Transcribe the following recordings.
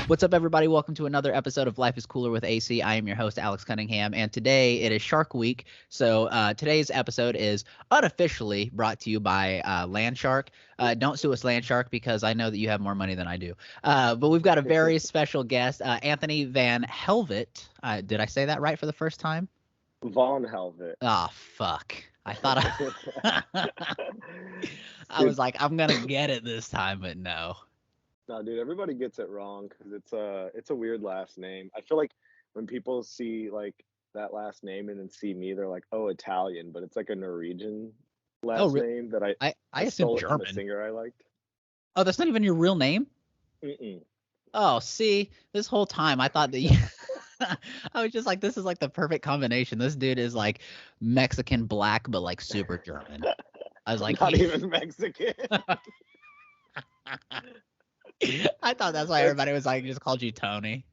What's up, everybody? Welcome to another episode of Life is Cooler with AC. I am your host, Alex Cunningham, and today it is Shark Week. So today's episode is unofficially brought to you by Land Shark. Don't sue us, Land Shark, because I know that you have more money than I do. But we've got a very special guest, Anthony Vonhelvete. Did I say that right for the first time? Vonhelvete. Oh, fuck. I thought I was like, I'm going to get it this time, but no. No, dude, everybody gets it wrong because it's a weird last name. I feel like when people see like that last name and then see me, they're like, "Oh, Italian," but it's like a Norwegian Oh, last name that I I assume stole it from a German. singer I liked. Oh, that's not even your real name? Mm-mm. Oh, see, this whole time I thought that you I was just like, this is like the perfect combination. This dude is like Mexican black, but like super German. I was like, Not even Mexican. I thought that's why everybody was like, just called you Tony.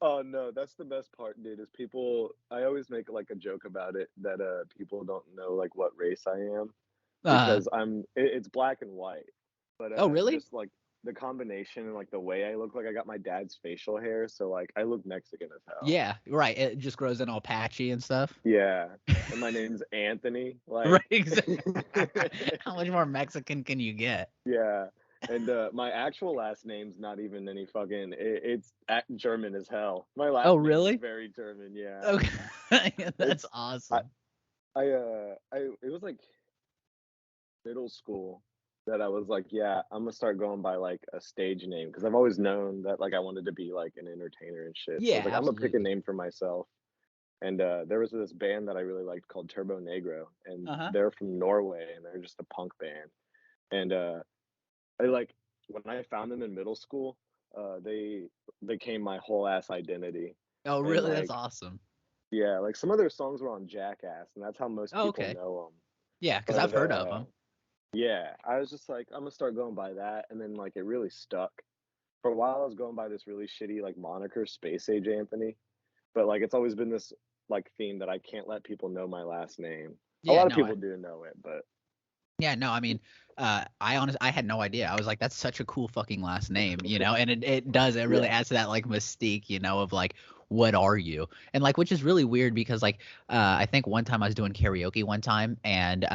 Oh no, that's the best part, dude. Is people? I always make like a joke about it that people don't know like what race I am Uh, because it's black and white, but oh, really? just like the combination and like the way I look like I got my dad's facial hair, so like I look Mexican as hell. Yeah, right. It just grows in all patchy and stuff. Yeah, and my name's Anthony. Right, Like, exactly. How much more Mexican can you get? yeah, and my actual last name's not even any fucking. It's German as hell. My Oh, last name is really? very German. Yeah, Okay, that's it's I awesome. I it was like middle school that I was like, yeah, I'm gonna start going by like a stage name because I've always known that like I wanted to be like an entertainer and shit. So I was Yeah, like, I'm gonna pick a absolutely. name for myself. And there was this band that I really liked called Turbo Negro, and Uh-huh. they're from Norway, and they're just a punk band. And I like when I found them in middle school, they became my whole ass identity. Oh, And really? That's like, awesome. yeah, like some of their songs were on Jackass, and that's how most Oh, people okay. know them. Yeah, because I've But heard of them. yeah, I was just like, I'm gonna start going by that, and then like it really stuck. For a while, I was going by this really shitty like moniker, Space Age Anthony, but like it's always been this like theme that I can't let people know my last name. A Yeah, lot of no, people do know it, but yeah, no, I mean, I had no idea. I was like, that's such a cool fucking last name, and it really yeah, adds to that like mystique, of like, what are you? And like, which is really weird because like, I think one time I was doing karaoke one time and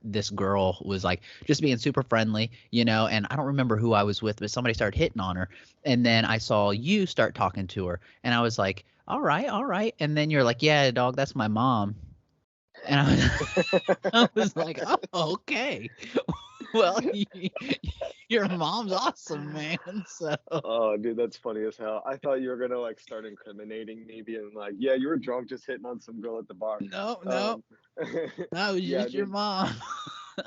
this girl was like just being super friendly, and I don't remember who I was with, but somebody started hitting on her. And then I saw you start talking to her and I was like, all right, all right. And then you're like, yeah, dog, that's my mom. And I was like, oh, okay. Well, your mom's awesome, man. So oh, dude, that's funny as hell. I thought you were gonna like start incriminating me, being like, yeah, you were drunk just hitting on some girl at the bar. no, no, Um, no, it was yeah, just your dude, mom.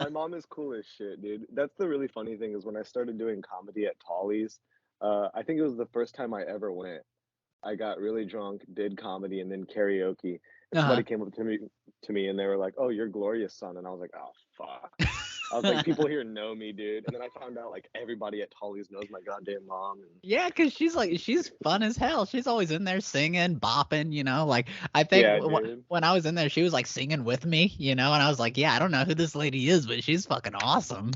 my mom is cool as shit, dude. That's the really funny thing is when I started doing comedy at Tolly's, I think it was the first time I ever went. I got really drunk, did comedy, and then karaoke. And Uh-huh. somebody came up to me, and they were like, "Oh, you're Gloria's son," and I was like, "Oh, fuck." I was like, "People here know me, dude." And then I found out like everybody at Tolly's knows my goddamn mom. And Yeah, because she's fun as hell. She's always in there singing, bopping, Like I think yeah, dude. when I was in there, she was like singing with me, and I was like, yeah, I don't know who this lady is, but she's fucking awesome.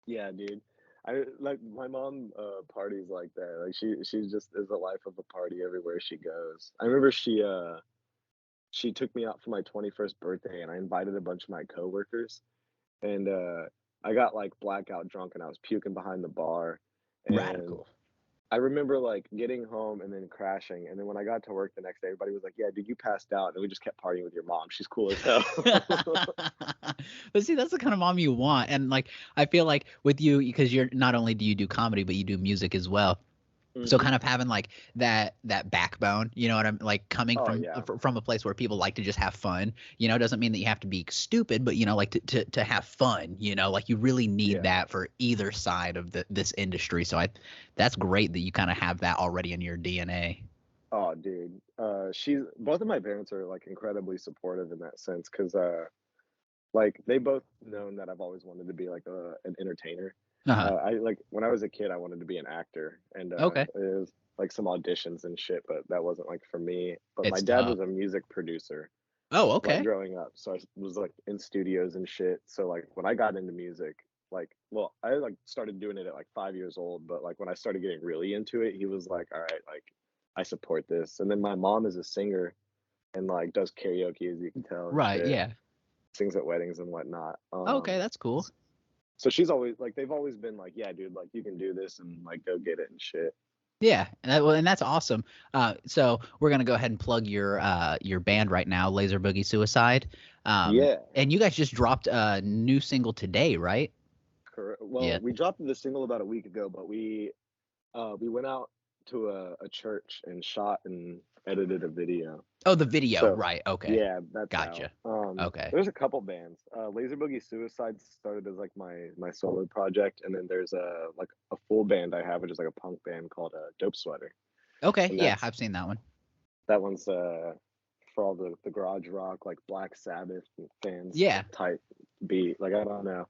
Yeah, dude. I like my mom parties like that. Like she just is the life of a party everywhere she goes. I remember she took me out for my 21st birthday and I invited a bunch of my coworkers and I got like blackout drunk and I was puking behind the bar and Radical. I remember like getting home and then crashing and then when I got to work the next day everybody was like, "Yeah, dude, you passed out." And we just kept partying with your mom. She's cool as hell. But see, that's the kind of mom you want. And like I feel like with you, because you're not only do you do comedy, but you do music as well. So hmm kind of having like that backbone, you know what I'm like coming Oh from yeah. from a place where people like to just have fun, doesn't mean that you have to be stupid, but like to have fun, like you really need Yeah. that for either side of this industry. So that's great that you kind of have that already in your DNA. Oh, dude. She's both of my parents are like incredibly supportive in that sense because like they both known that I've always wanted to be like an entertainer. Uh-huh. I like when I was a kid, I wanted to be an actor, and Okay. it was like some auditions and shit, but that wasn't like for me. But my It's dad tough. was a music producer, Oh, like okay. growing up, so I was like in studios and shit. So like when I got into music, well, I like started doing it at like 5 years old, but like when I started getting really into it, he was like, all right, like I support this. And then my mom is a singer and like does karaoke, as you can tell, and Right. shit, Yeah. sings at weddings and whatnot. Okay, that's cool. So she's always like, they've always been like, yeah, dude, like you can do this and like go get it and shit. Yeah, and that's awesome. So we're gonna go ahead and plug your band right now, Laser Boogie Suicide. Yeah, And you guys just dropped a new single today, right? correct. Yeah. Well, we dropped the single about a week ago, but we went out to a church and shot and edited a video. Oh, the video, So right? Okay, yeah, that's out. gotcha. Okay, There's a couple bands. Laser Boogie Suicide started as like my solo project, and then there's a full band I have, which is like a punk band called Dope Sweater, okay, and yeah, I've seen that one. that one's for all the garage rock like Black Sabbath fans Yeah. type beat. Like I don't know,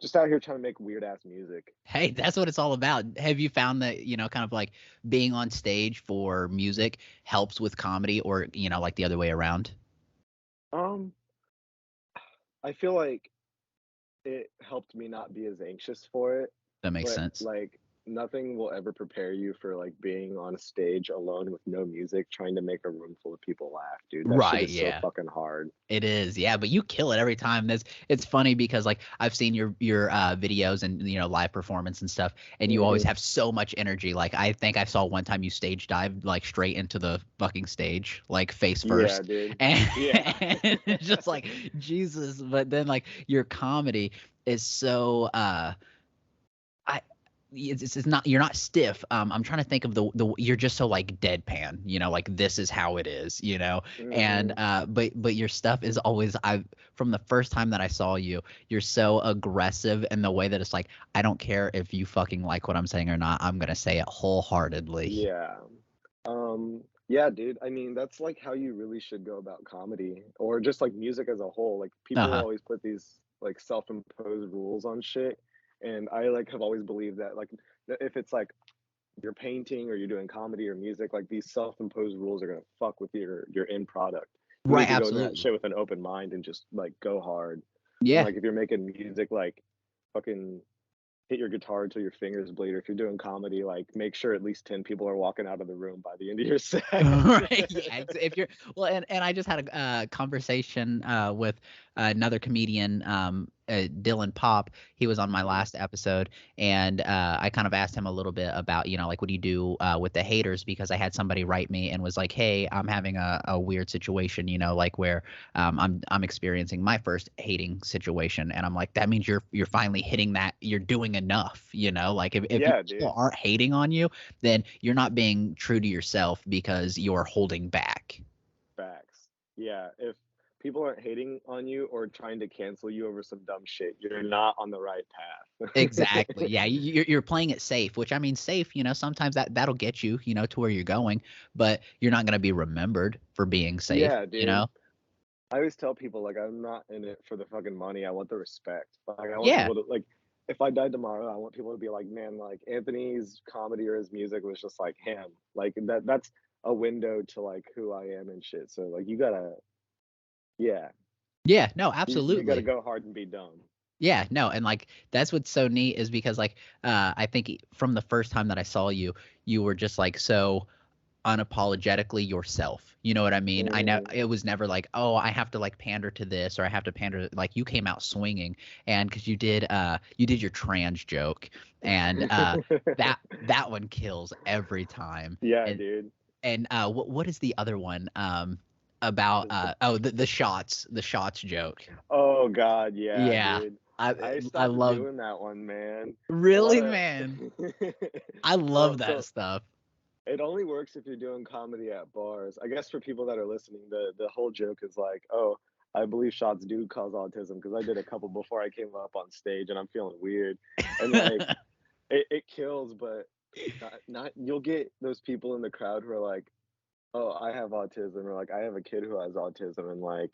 just out here trying to make weird ass music. Hey, that's what it's all about. Have you found that, kind of like being on stage for music helps with comedy, or, like the other way around? Um, I feel like it helped me not be as anxious for it, That makes but sense. like nothing will ever prepare you for like being on a stage alone with no music trying to make a room full of people laugh, dude. That shit Right, is so yeah. fucking hard. It is, yeah, but you kill it every time. It's funny because like I've seen your videos and live performance and stuff, and you always Hmm. have so much energy. Like I think I saw one time you stage dived like straight into the fucking stage, like face Yeah, first, dude. and, Yeah. and it's just like Jesus. But then like your comedy is so I it's not, you're not stiff. I'm trying to think of the you're just so like deadpan, like this is how it is, and Hmm. but your stuff is always, I from the first time that I saw you, you're so aggressive in the way that it's like, I don't care if you fucking like what I'm saying or not, I'm gonna say it wholeheartedly. Yeah. Yeah, dude. I mean, that's like how you really should go about comedy or just like music as a whole. Like people Uh-huh. always put these like self-imposed rules on shit. And I like have always believed that like if it's like you're painting or you're doing comedy or music, like these self-imposed rules are gonna fuck with your end product. You Right, need to go into that absolutely. shit with an open mind and just like go hard. And Yeah. like if you're making music, like fucking hit your guitar until your fingers bleed. Or if you're doing comedy, like make sure at least 10 people are walking out of the room by the end of your set. Right. Yeah. If you're well, and I just had a conversation with another comedian, Dylan Pop. He was on my Mhm. last episode, and I kind of asked him a little bit about, like, what do you do with the haters? Because I had somebody write me and was like, hey, I'm having a weird situation, like where I'm experiencing my first hating situation, and I'm like, that means you're finally hitting that, you're doing enough, like if Yeah, people dude. aren't hating on you, then you're not being true to yourself because you're holding back. Facts. Yeah. If people aren't hating on you or trying to cancel you over some dumb shit, you're not on the right path. Exactly. Yeah, you're playing it safe, which I mean, safe. Sometimes that'll get you, to where you're going, but you're not going to be remembered for being safe. Yeah, dude. I always tell people like I'm not in it for the fucking money. I want the respect. Like I want Yeah. people to like if I died tomorrow, I want people to be like, man, like Anthony's comedy or his music was just like him. Like that's a window to like who I am and shit. So like you gotta yeah, Yeah. No, you gotta absolutely. go hard and be dumb. Yeah. No, and like that's what's so neat is because like I think from the first time that I saw you, you were just like so unapologetically yourself. You know what I mean? I know Mm. it was never like, oh, I have to like pander to this or I have to pander like you came out swinging, and because you did your trans joke, and that one kills every time. Yeah, And dude. what is the other one about the shots joke? Oh God, yeah, Yeah. dude. I I I stopped love doing that one, man. A lot really, of man. I well, love that so stuff. it only works if you're doing comedy at bars. I guess for people that are listening, the whole joke is like, oh, I believe shots do cause autism because I did a couple before I came up on stage and I'm feeling weird. And like it kills, but not you'll get those people in the crowd who are like, oh, I have autism, or like I have a kid who has autism, and like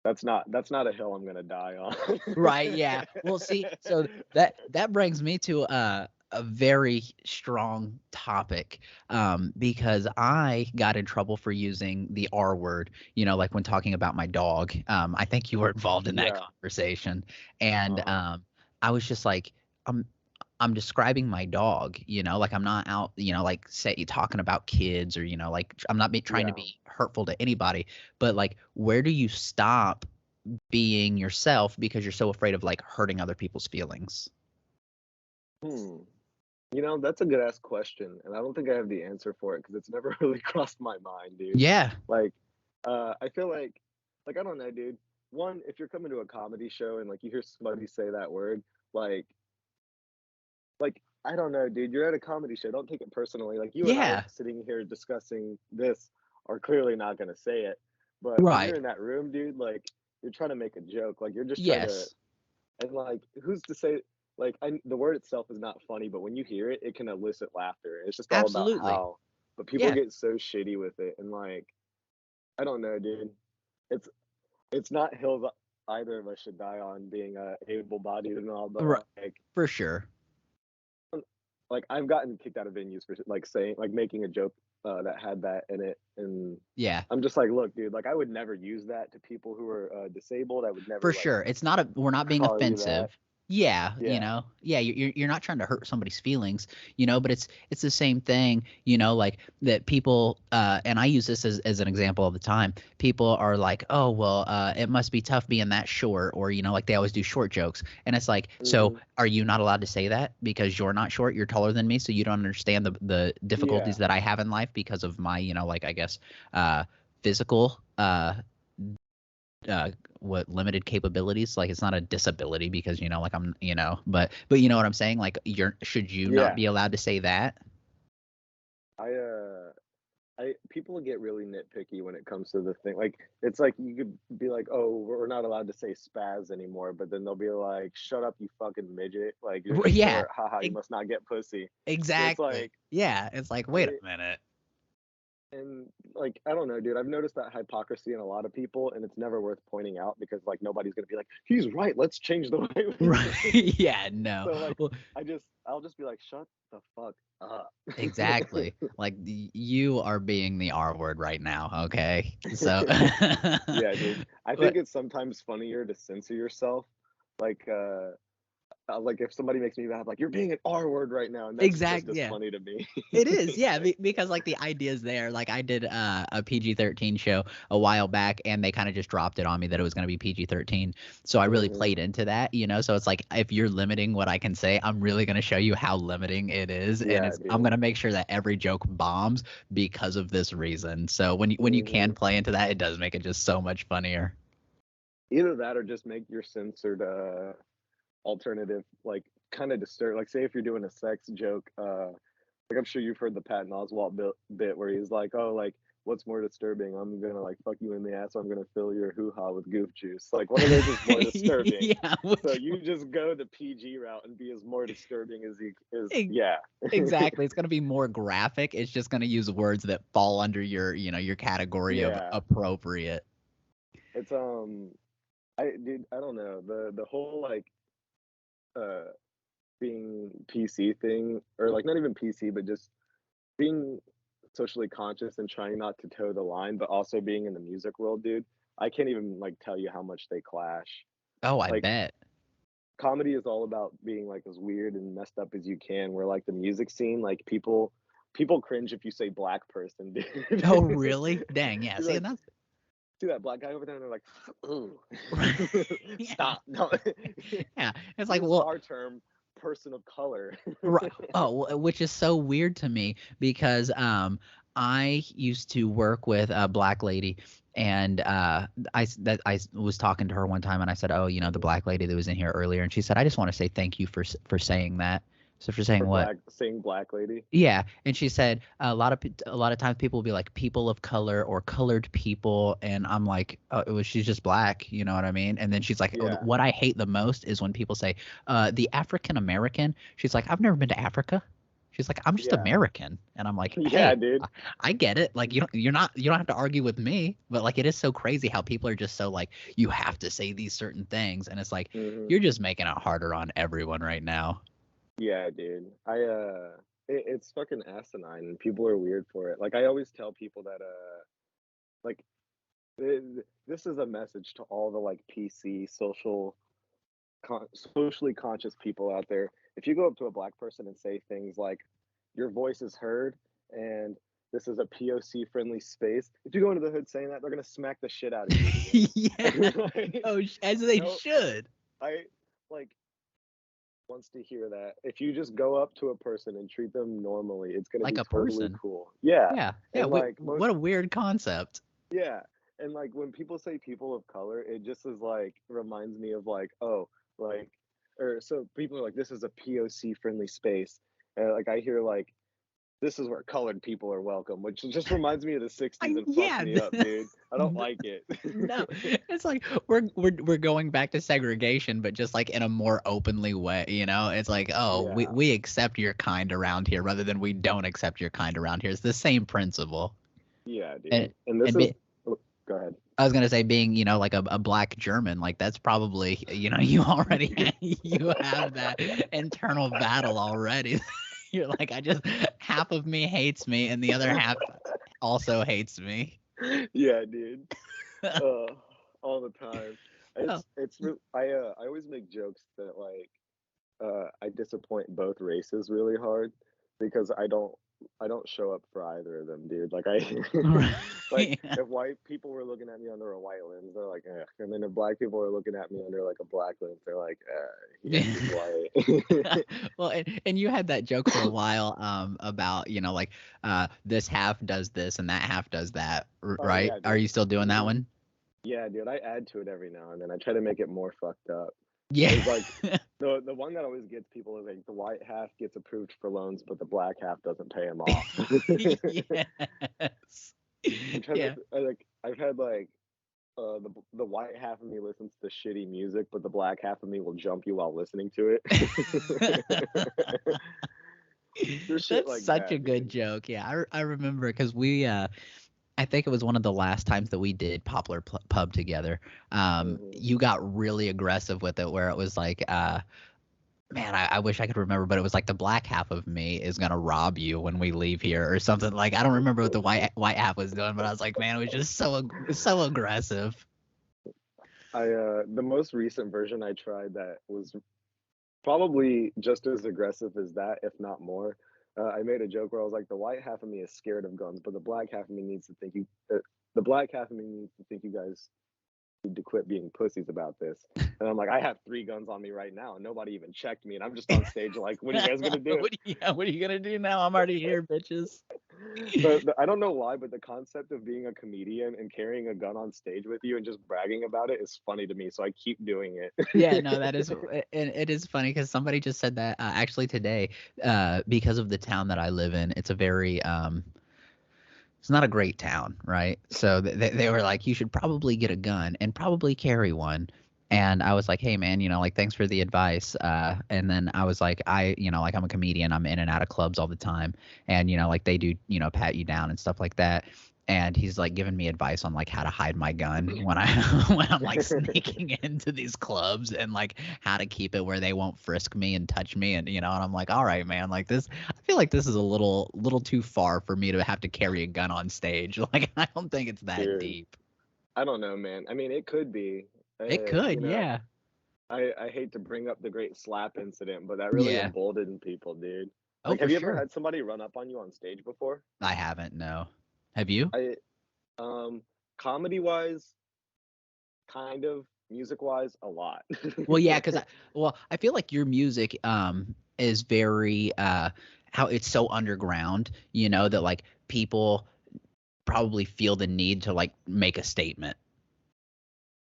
that's not a hill I'm gonna die on. Right, yeah. Well, see, so that brings me to a very strong topic, because I got in trouble for using the R word, like when talking about my dog. I think you were involved in that Yeah. conversation, and Uh-huh. I was just like, I'm I'm describing my dog, like I'm not out, like say talking about kids or like I'm not trying to Yeah. be hurtful to anybody, but like where do you stop being yourself because you're so afraid of like hurting other people's feelings? Hmm. That's a good ass question, and I don't think I have the answer for it because it's never really crossed my mind, dude. Yeah. Like, I feel like I don't know, dude. One, if you're coming to a comedy show and like you hear somebody say that word, like, I don't know, dude. You're at a comedy show. Don't take it personally. Like you and I Yeah. sitting here discussing this are clearly not gonna say it, but when you're Right. in that room, dude, like you're trying to make a joke. Like you're just trying to, Yes. and like who's to say? Like the word itself is not funny, but when you hear it, it can elicit laughter. It's just all about Absolutely. how, but people Yeah. get so shitty with it, and like I don't know, dude. It's it's not hills either of us should die on being able-bodied and all, but Right. like For sure. I've gotten kicked out of venues for like saying like making a joke that had that in it, and Yeah. I'm just like, look, dude, like I would never use that to people who are disabled. I would For never like sure. We're not being call you that. offensive. Yeah, Yeah. Yeah, you're not trying to hurt somebody's feelings, but it's the same thing, like that people and I use this as an example all the time. People are like, "Oh, well, it must be tough being that short," or like they always do short jokes. And it's like, "So, Hmm. are you not allowed to say that because you're not short, you're taller than me, so you don't understand the difficulties Yeah. that I have in life because of my, like I guess physical uh what limited capabilities, like it's not a disability because like I'm but you know what I'm saying, like should you not Yeah. be allowed to say that? I I people get really nitpicky when it comes to the thing. Like it's like you could be like, "Oh, we're not allowed to say spaz anymore," but then they'll be like, "Shut up, you fucking midget! Like you're Yeah, short. Haha, you e- must not get pussy." So it's exactly. like, Yeah, it's like wait a I minute. and like I don't know, dude. I've noticed that hypocrisy in a lot of people, and it's never worth pointing out because like nobody's gonna be like, "He's right. Let's change the way we Right. think." Yeah, no. So like, Well, I'll just be like, "Shut the fuck up." exactly, like you are being the R word right now, okay, so Yeah, dude. I think but it's sometimes funnier to censor yourself. Like, like if somebody makes me mad, like you're being an R word right now, and that's just as yeah. funny to me. It is, yeah, because like the idea is there. Like I did a PG-13 show a while back, and they kind of just dropped it on me that it was going to be PG-13. So I really Hmm. played into that, So it's like if you're limiting what I can say, I'm really going to show you how limiting it is, and Yeah, I'm going dude. to make sure that every joke bombs because of this reason. So when you can Hmm. play into that, it does make it just so much funnier. Either that or just make your censored alternative like kind of disturb. Like, say if you're doing a sex joke, like I'm sure you've heard the Patton Oswalt bit where he's like, "Oh, like what's more disturbing? I'm gonna like fuck you in the ass, or I'm gonna fill your hoo ha with goof juice." Like one of those is more disturbing. Yeah, So you just go the PG route and be as more disturbing as you is. e- Yeah, exactly. It's going to be more graphic. It's just going to use words that fall under your category of yeah. appropriate. It's I don't know the whole like uh being PC thing, or like not even PC, but just being socially conscious and trying not to toe the line, but also being in the music world, dude. I can't even like tell you how much they clash. Oh, I Like bet. comedy is all about being like as weird and messed up as you can. Where like the music scene, like people cringe if you say black person, dude. Oh, really? Dang, yeah. You're See, like, and that's see that black guy over there, and they're like, ooh, right. Yeah, stop. No, yeah. It's like, use well, our term, person of color. right. Oh, which is so weird to me because I used to work with a black lady, and I was talking to her one time, and I said, "Oh, the Mhm. black lady that was in here earlier," and she said, "I just want to say thank you for saying that." So for saying For what? black, saying black lady. Yeah, and she said a lot of times people will be like people of color or colored people, and I'm like, oh, she's just black, you know what I mean? And then she's like, oh, Yeah, what I hate the most is when people say the African American. She's like, I've never been to Africa. She's like, I'm just yeah, American, and I'm like, yeah, hey, dude. I get it. Like you don't have to argue with me, but like it is so crazy how people are just so like you have to say these certain things, and it's like Hmm. you're just making it harder on everyone right now. Yeah, dude. It's fucking asinine, and people are weird for it. Like I always tell people that, like this is a message to all the like PC social socially conscious people out there, if you go up to a black person and say things like, "Your voice is heard," and "This is a POC friendly space," if you go into the hood saying that, they're gonna smack the shit out of you. Yeah. Like, No, as they no, should. I like wants to hear that. If you just go up to a person and treat them normally, it's gonna Like be a totally person. cool. Yeah, Yeah. Yeah. and like What most, a weird concept. yeah, and like when people say people of color, it just is like reminds me of like, oh, like, or so people are like, this is a POC friendly space, and like I hear like, this is where colored people are welcome, which just reminds me of the '60s and fucks Yeah. me up, dude. I don't like it. No, it's like we're going back to segregation, but just like in a more openly way, you know? It's like, oh, we Yeah, we accept your kind around here rather than we don't accept your kind around here. It's the same principle. yeah, And dude. And this and is, be, oh, go ahead. I was gonna say being, like a black German, like that's probably, you already you have that internal battle already. You're like, half of me hates me and the other half also hates me. Yeah, dude. Uh, all the time. Oh, I always make jokes that like I disappoint both races really hard because I don't show up for either of them, dude. Like I like right. if white people were looking at me under a white lens, they're like, eh. And then if black people are looking at me under like a black lens, they're like, yeah, he's white. Well, and you had that joke for a while about, like this half does this and that half does that, Oh right? yeah, Are dude. you still doing that Hmm. one? Yeah, dude. I add to it every now and then. I try to make it more fucked up. Yeah. It's like the one that always gets people is like the white half gets approved for loans, but the black half doesn't pay them off. Yes. I'm trying to Yeah. I've had like the white half of me listens to shitty music, but the black half of me will jump you while listening to it. Just shit That's like such a that, good dude. joke. Yeah, I remember because I think it was one of the last times that we did Poplar Pub together. Hmm. You got really aggressive with it, where it was like, man, I wish I could remember, but it was like the black half of me is gonna rob you when we leave here or something. Like I don't remember what the white half was doing, but I was like, man, it was just so aggressive. The most recent version I tried that was probably just as aggressive as that, if not more. I made a joke where I was like, the white half of me is scared of guns, but the black half of me needs to think you guys need to quit being pussies about this. And I'm like, I have 3 guns on me right now, and nobody even checked me, and I'm just on stage like, what are you guys gonna do? What are you gonna do now? I'm already here, bitches. I don't know why, but the concept of being a comedian and carrying a gun on stage with you and just bragging about it is funny to me, so I keep doing Yeah, no, it. that is, and it is funny because somebody just said that actually today, because of the town that I live in, it's a very it's not a great town, right? So they were like, you should probably get a gun and probably carry one. And I was like, hey man, like thanks for the advice. And then I was like, like I'm a comedian, I'm in and out of clubs all the time, and like they do, pat you down and stuff like that. And he's like giving me advice on like how to hide my gun when I when I'm like sneaking into these clubs and like how to keep it where they won't frisk me and touch me and and I'm like, all right, man, like this I feel like this is a little too far for me to have to carry a gun on stage. Like I don't think it's that Dude, deep. I don't know, man. I mean, it could be. It You could, know, yeah. I hate to bring up the great slap incident, but that really Yeah. emboldened people, dude. Oh, Like, for have you ever sure. had somebody run up on you on stage before? I haven't, no. Have you? I comedy wise, kind of, music wise, a lot. Well, yeah, because I feel like your music is very how it's so underground, that like people probably feel the need to like make a statement.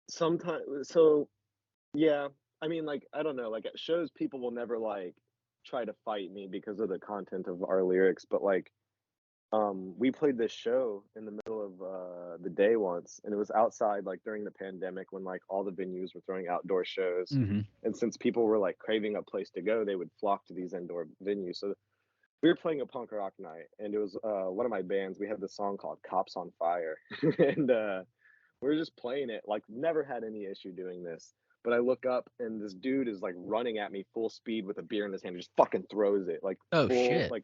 Sometimes, so yeah, I mean, like, I don't know, like at shows, people will never like try to fight me because of the content of our lyrics, but like we played this show in the middle of the day once, and it was outside like during the pandemic when like all the venues were throwing outdoor shows, Hmm. and since people were like craving a place to go, they would flock to these indoor venues. So we were playing a punk rock night, and it was one of my bands. We had this song called "Cops on Fire," and we were just playing it. Like never had any issue doing this. But I look up and this dude is like running at me full speed with a beer in his hand, just fucking throws it like Oh full shit. like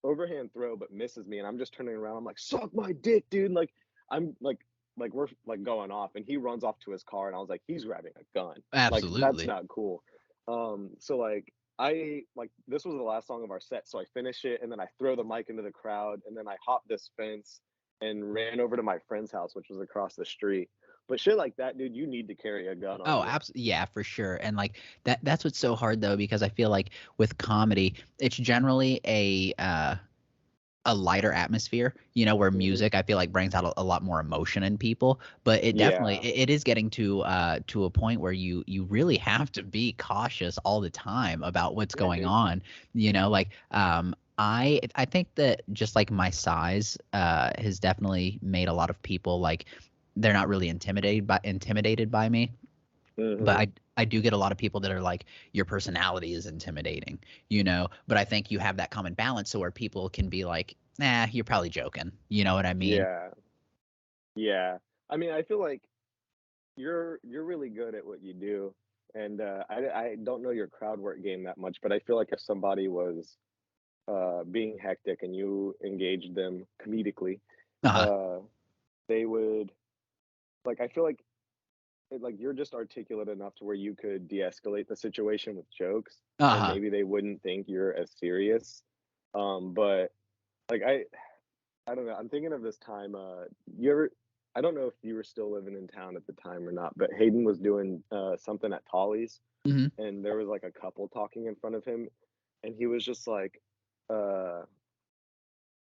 overhand throw, but misses me, and I'm just turning around. I'm like, "Suck my dick, dude!" Like I'm like like we're like going off, and he runs off to his car, and I was like, he's grabbing a gun. Like that's Absolutely. not cool. So like I like this was the last song of our set, so I finish it, and then I throw the mic into the crowd, and then I hop this fence and ran over to my friend's house, which was across the street. But shit like that, dude, you need to carry a gun on Oh, you. absolutely. Yeah, for sure. And like that's what's so hard though, because I feel like with comedy, it's generally a lighter atmosphere, where Hmm. music I feel like brings out a lot more emotion in people. But it definitely Yeah, it is getting to a point where you really have to be cautious all the time about what's yeah, going dude. on. Like I think that just like my size has definitely made a lot of people like they're not really intimidated by me. But Hmm. I do get a lot of people that are like, your personality is intimidating. But I think you have that common balance so where people can be like, nah, you're probably joking. You know what I mean? Yeah, yeah. I mean, I feel like you're really good at what you do, and I don't know your crowd work game that much, but I feel like if somebody was being hectic and you engaged them comedically, Uh-huh. uh, they would like. I feel like like you're just articulate enough to where you could de-escalate the situation with jokes, and Uh-huh. maybe they wouldn't think you're as serious. But like I don't know. I'm thinking of this time. You ever? I don't know if you were still living in town at the time or not, but Hayden was doing something at Tolly's, Hmm. and there was like a couple talking in front of him, and he was just like, uh,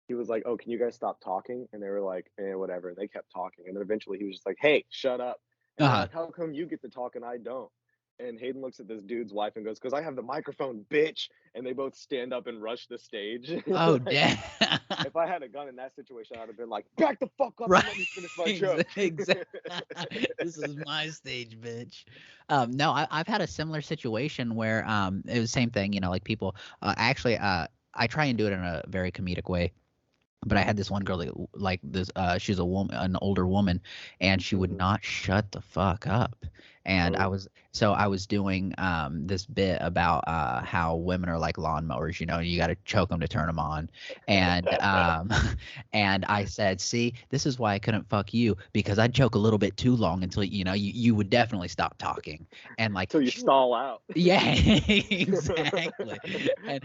he was like, "Oh, can you guys stop talking?" And they were like, "Eh, whatever." And they kept talking, and then eventually he was just like, "Hey, shut up!" And they're Uh-huh. like, "How come you get to talk and I don't?" And Hayden looks at this dude's wife and goes, "Because I have the microphone, bitch!" And they both stand up and rush the stage. Oh, Like, damn. if I had a gun in that situation, I'd have been like, "Back the fuck up Right. and let me finish my joke." Exactly. This is my stage, bitch. No, I've had a similar situation where it was the same thing, like people actually I try and do it in a very comedic way. But I had this one girl that like this she's a woman, an older woman, and she would Mhm. not shut the fuck up. And Oh. I was doing this bit about how women are like lawnmowers, you got to choke them to turn them on. And and I said, "See, this is why I couldn't fuck you, because I'd choke a little bit too long until you would definitely stop talking." And like Till you she would, stall out. yeah, exactly. And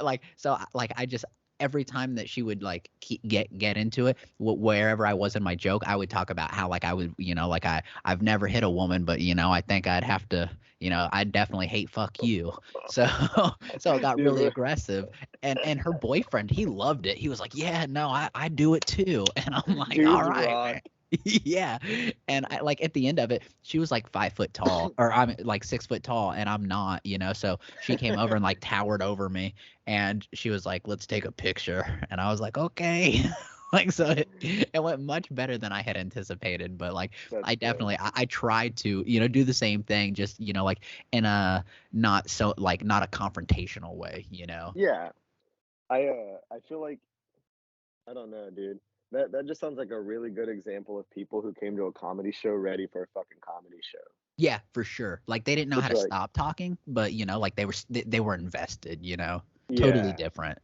like so like I just every time that she would like get into it, wherever I was in my joke, I would talk about how like I would, like I've never hit a woman, but I think I'd have to, I'd definitely hate fuck you. So so it got really Dude, aggressive. And her boyfriend, he loved it. He was like, "Yeah, no, I do it too." And I'm like, "All dudes right, rock. man." Yeah. And I like at the end of it, she was like 5 foot tall, or I'm like 6 foot tall, and I'm not. So she came over and like towered over me, and she was like, "Let's take a picture." And I was like, "Okay." Like so it went much better than I had anticipated, but like That's I sick. definitely I tried to, do the same thing, just, like in a not so like not a confrontational way. Yeah. I feel like I don't know, dude. That just sounds like a really good example of people who came to a comedy show ready for a fucking comedy show. Yeah, for sure. Like they didn't know how Which to like, stop talking, but like they were invested. Totally yeah. different.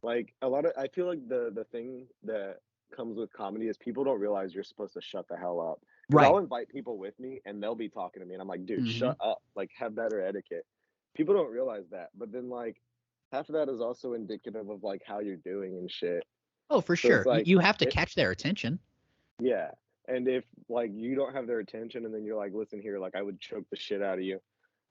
Like a lot of I feel like the thing that comes with comedy is people don't realize you're supposed to shut the hell up. Because Right. I'll invite people with me and they'll be talking to me and I'm like, dude, Hmm. shut up. Like have better etiquette. People don't realize that. But then like half of that is also indicative of like how you're doing and shit. Oh, for So it's sure. You, like you have to it, catch their attention. yeah. And if like you don't have their attention and then you're like, listen here, like I would choke the shit out of you.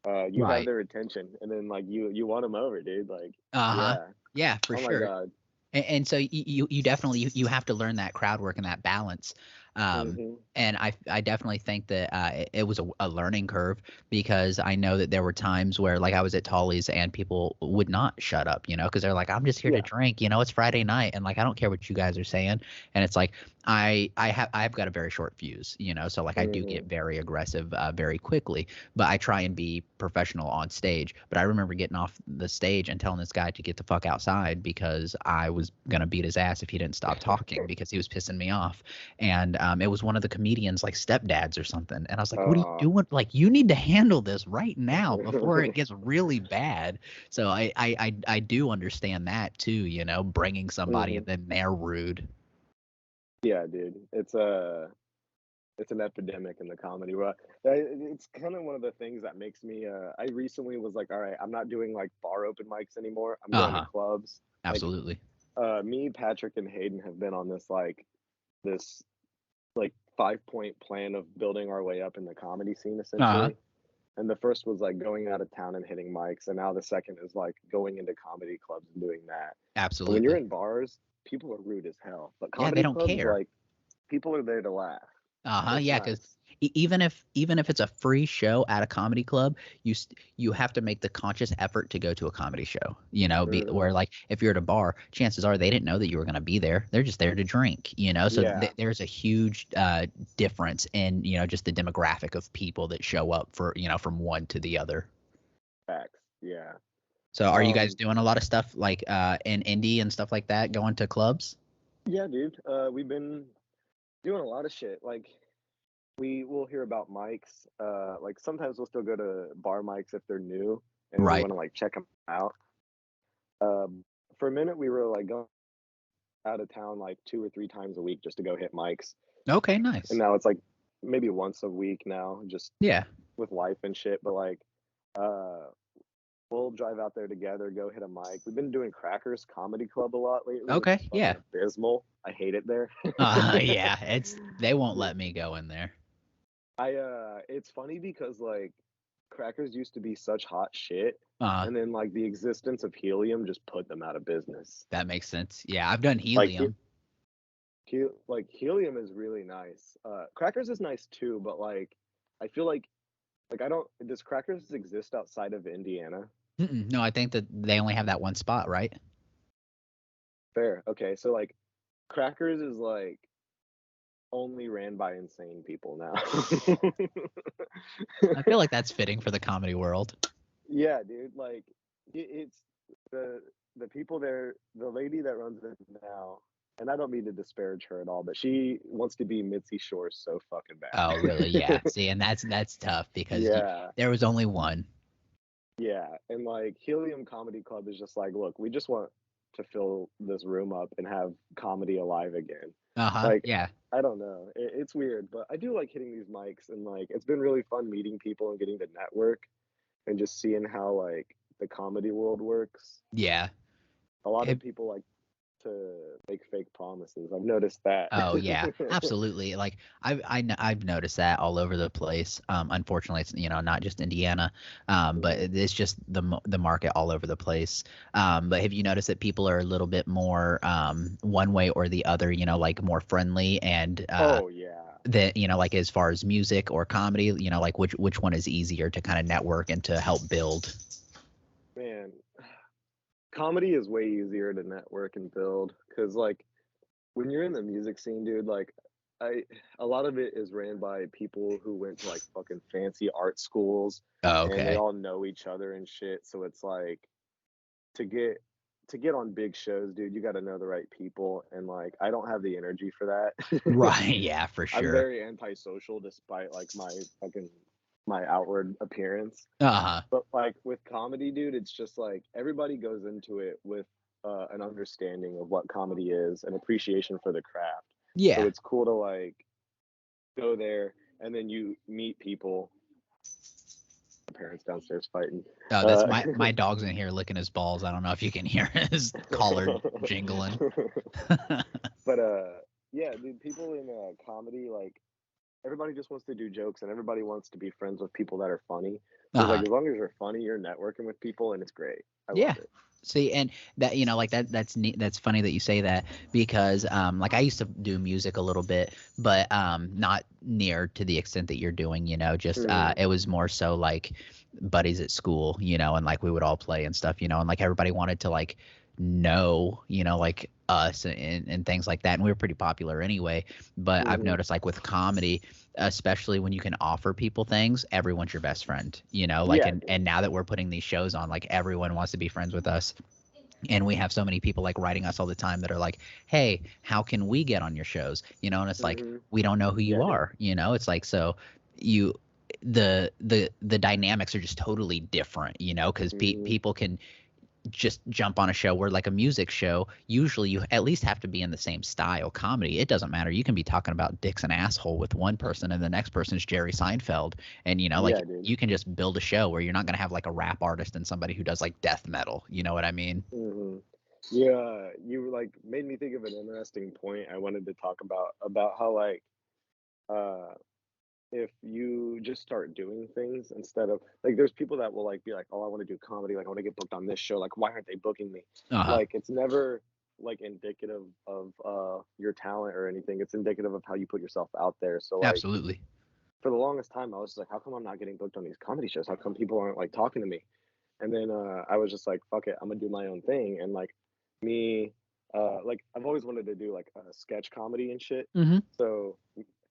You have Right. their attention and then like you want them over, dude. Like, Uh-huh. yeah. Yeah, for Oh my sure. God. And so you definitely you have to learn that crowd work and that balance. Um, Hmm. and I definitely think that it was a learning curve, because I know that there were times where like I was at Tolly's and people would not shut up, because they're like, "I'm just here to Yeah. drink, it's Friday night, and like I don't care what you guys are saying." And it's like I've got a very short fuse, so like I do get Hmm. very aggressive very quickly, but I try and be professional on stage. But I remember getting off the stage and telling this guy to get the fuck outside, because I was gonna beat his ass if he didn't stop talking, because he was pissing me off. And it was one of the comedians like stepdads or something. And I was like, "What are you Uh, doing? Like, you need to handle this right now before it gets really bad." So I do understand that too, bringing somebody hmm. and then they're rude. Yeah, dude. It's. It's an epidemic in the comedy world. It's kind of one of the things that makes me. I recently was like, all right, I'm not doing like bar open mics anymore. I'm going to Uh-huh. clubs. Like, Absolutely. me, Patrick, and Hayden have been on this like 5 point plan of building our way up in the comedy scene, Uh-huh. essentially. And the first was like going out of town and hitting mics, and now the second is like going into comedy clubs and doing that. And when you're Absolutely. in bars, people are rude as hell. But Yeah, they comedy don't clubs, care. like, people are there to laugh. Uh-huh. So it's Yeah, because nice. even if it's a free show at a comedy club, you have to make the conscious effort to go to a comedy show. Hmm. Where like if you're at a bar, chances are they didn't know that you were going to be there. They're just there to drink. So Yeah, there's a huge difference in just the demographic of people that show up for from one to the other. facts. Yeah. So are you guys Um, doing a lot of stuff like in indie and stuff like that, going to clubs? yeah, dude. We've been doing a lot of shit. Like, we will hear about mics. Like, sometimes we'll still go to bar mics if they're new and we Right. want to like check them out. For a minute, we were like going out of town like 2 or 3 times a week just to go hit mics, Okay, and nice. now it's like maybe once a week now, just Yeah. with life and shit. But like, uh, we'll drive out there together, go hit a mic. We've been doing Crackers Comedy Club a lot lately, which is Okay, fucking yeah. abysmal. I hate it there. Yeah, they won't let me go in there. It's funny because like Crackers used to be such hot shit, Uh, and then like the existence of Helium just put them out of business. that makes sense. Yeah, I've done Like helium. like Helium is really nice. Crackers is nice too, but like I feel like I don't. Does Crackers exist outside of Indiana? Mm-mm, no, I think that they only have that one spot, right? Fair. Okay, so like Crackers is like only ran by insane people now. I feel like that's fitting for the comedy world. Yeah, dude. Like it's the the people there. The lady that runs it now, and I don't mean to disparage her at all, but she wants to be Mitzi Shore so fucking Oh, really? Yeah. bad. See, and that's tough because Yeah, there was only one. yeah, and like Helium Comedy Club is just like, look, we just want to fill this room up and have comedy alive again. Uh-huh. Like, Yeah. I don't know, it's weird, but I do like hitting these mics, and like it's been really fun meeting people and getting to network and just seeing how like the comedy world works. Yeah. A lot of Have, people like to make fake promises. I've noticed that. Oh yeah, absolutely. Like I've noticed that all over the place. Unfortunately, it's not just Indiana, but Mhm. it's just the market all over the place. But have you noticed that people are a little bit more one way or the other? Like more friendly and Oh yeah, that like as far as music or comedy, like which one is easier to kind of network and to help build? man. Comedy is way easier to network and build because like when you're in the music scene, dude, like I a lot of it is ran by people who went to like fucking fancy art schools Oh, and they okay. all know each other and shit. So it's like to get to get on big shows, dude, you got to know the right people, and like I don't have the energy for that. Right. Yeah, for I'm sure. very antisocial despite like my outward appearance. Uh-huh. But like with comedy, dude, it's just like everybody goes into it with an understanding of what comedy is, an appreciation for the craft. So Yeah. it's cool to like go there and then you meet people. Parents downstairs fighting. Oh, that's Uh, my dog's in here licking his balls. I don't know if you can hear his collar jingling. but yeah, dude, people in comedy like everybody just wants to do jokes and everybody wants to be friends with people that are funny. So it's like Uh-huh. as long as you're funny, you're networking with people and it's great. I love Yeah. it. See, and that like that's neat. That's funny that you say that because like I used to do music a little bit, but not near to the extent that you're doing, just Mm, it was more so like buddies at school, and like we would all play and stuff, and like everybody wanted to like know, like us and things like that. And we were pretty popular anyway. But I've hmm. noticed like with comedy, especially when you can offer people things, everyone's your best friend, like Yeah, and dude. now that we're putting these shows on, like everyone wants to be friends with us. And we have so many people like writing us all the time that are like, hey, how can we get on your shows? And it's like, Hmm. we don't know who you Yeah, dude. are, it's like, so you the dynamics are just totally different, because Hmm. people can just jump on a show where like a music show, usually you at least have to be in the same style. Comedy, it doesn't matter. You can be talking about dicks and asshole with one person and the next person's Jerry Seinfeld. And like Yeah, dude. you can just build a show where you're not going to have like a rap artist and somebody who does like death metal. You know what I mean? Hmm. Yeah, you like made me think of an interesting point I wanted to talk about how like uh if you just start doing things instead of like there's people that will like be like, oh, I want to do comedy, like I want to get booked on this show, like why aren't they booking me? Uh-huh. Like it's never like indicative of your talent or anything. It's indicative of how you put yourself out there. So like Absolutely. for the longest time I was just like, how come I'm not getting booked on these comedy shows? How come people aren't like talking to me? And then I was just like, fuck it, I'm gonna do my own thing. And like me, like I've always wanted to do like sketch comedy and shit. Mm-hmm. So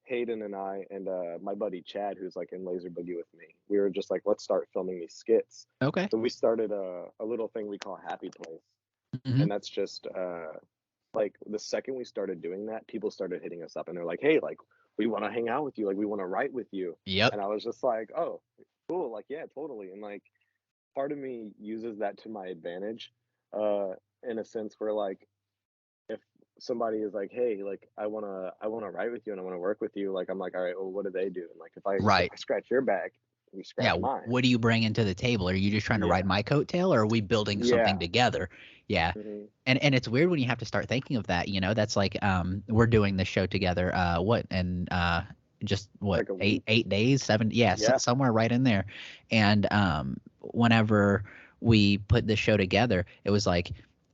Hayden and I and my buddy Chad, who's like in Laser Boogie with me, we were just like, let's start filming these skits. Okay. So we started a little thing we call Happy Place, Mm-hmm. and that's just like the second we started doing that, people started hitting us up and they're like, hey, like we want to hang out with you, like we want to write with you. Yep. And I was just like, oh, cool, like yeah, totally. And like part of me uses that to my advantage, uh, in a sense where like if somebody is like, hey, like I wanna write with you and I wanna work with you, like I'm like, all right, well, what do they do? And like if Right. I scratch your back, you Yeah. scratch mine. What are you bringing to the table? Are you just trying to ride Yeah, my coattail, or are we building yeah, something together? Yeah. hmm, And it's weird when you have to start thinking of that. That's like we're doing this show together. What and just what like a eight week. 8 days, 7, yeah, Yeah, somewhere right in there. And whenever we put this show together, it was like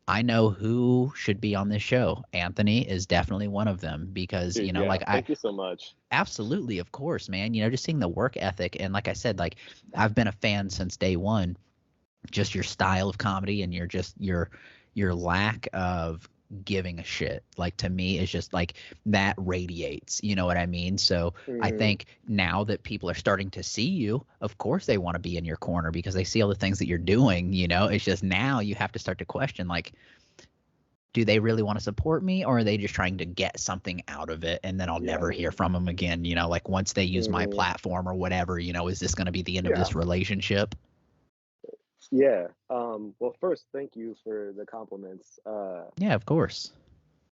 I know who should be on this show. Anthony is definitely one of them because dude. Yeah, like I thank you so much. absolutely, of course, man. Just seeing the work ethic and like I said, like I've been a fan since day one. Just your style of comedy and your lack of giving a shit, like to me is just like that radiates, you know what I mean? So I Hmm. think now that people are starting to see you, of course they want to be in your corner because they see all the things that you're doing. It's just now you have to start to question, like, do they really want to support me, or are they just trying to get something out of it and then I'll Yeah, never hear dude. from them again? Like once they use my Hmm. platform or whatever, is this going to be the end of Yeah, this relationship? yeah. Well, first, thank you for the compliments. Yeah, of course.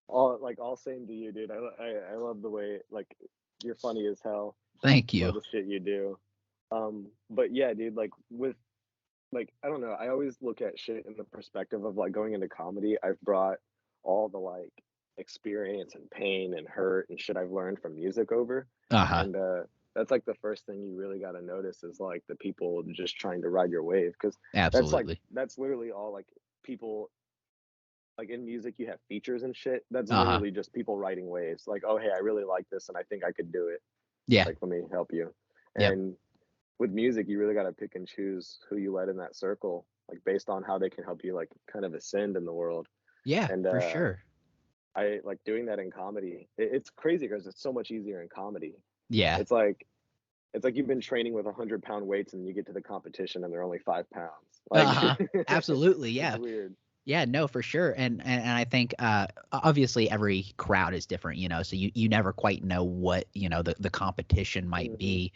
All same to you, dude. I love the way like you're funny as hell. Thank Love you. the shit you do. But yeah, dude, like with like I don't know, I always look at shit in the perspective of like going into comedy. I've brought all the like experience and pain and hurt and shit I've learned from music over. Uh-huh. And that's like the first thing you really got to notice is like the people just trying to ride your wave because Absolutely. that's literally all like people like in music you have features and shit. That's Uh-huh. literally just people riding waves. Like, oh hey, I really like this and I think I could do it. Yeah. Like, let me help you. Yep. And with music, you really got to pick and choose who you let in that circle, like based on how they can help you, like kind of ascend in the world. Yeah, And for sure. I like doing that in comedy. It's crazy because it's so much easier in comedy. Yeah. It's like you've been training with 100-pound weights and you get to the competition and they're only 5 pounds. Like Uh-huh. Absolutely. it's Yeah. weird. Yeah, no, for sure. And I think obviously every crowd is different, so you never quite know what, the competition might Hmm. be.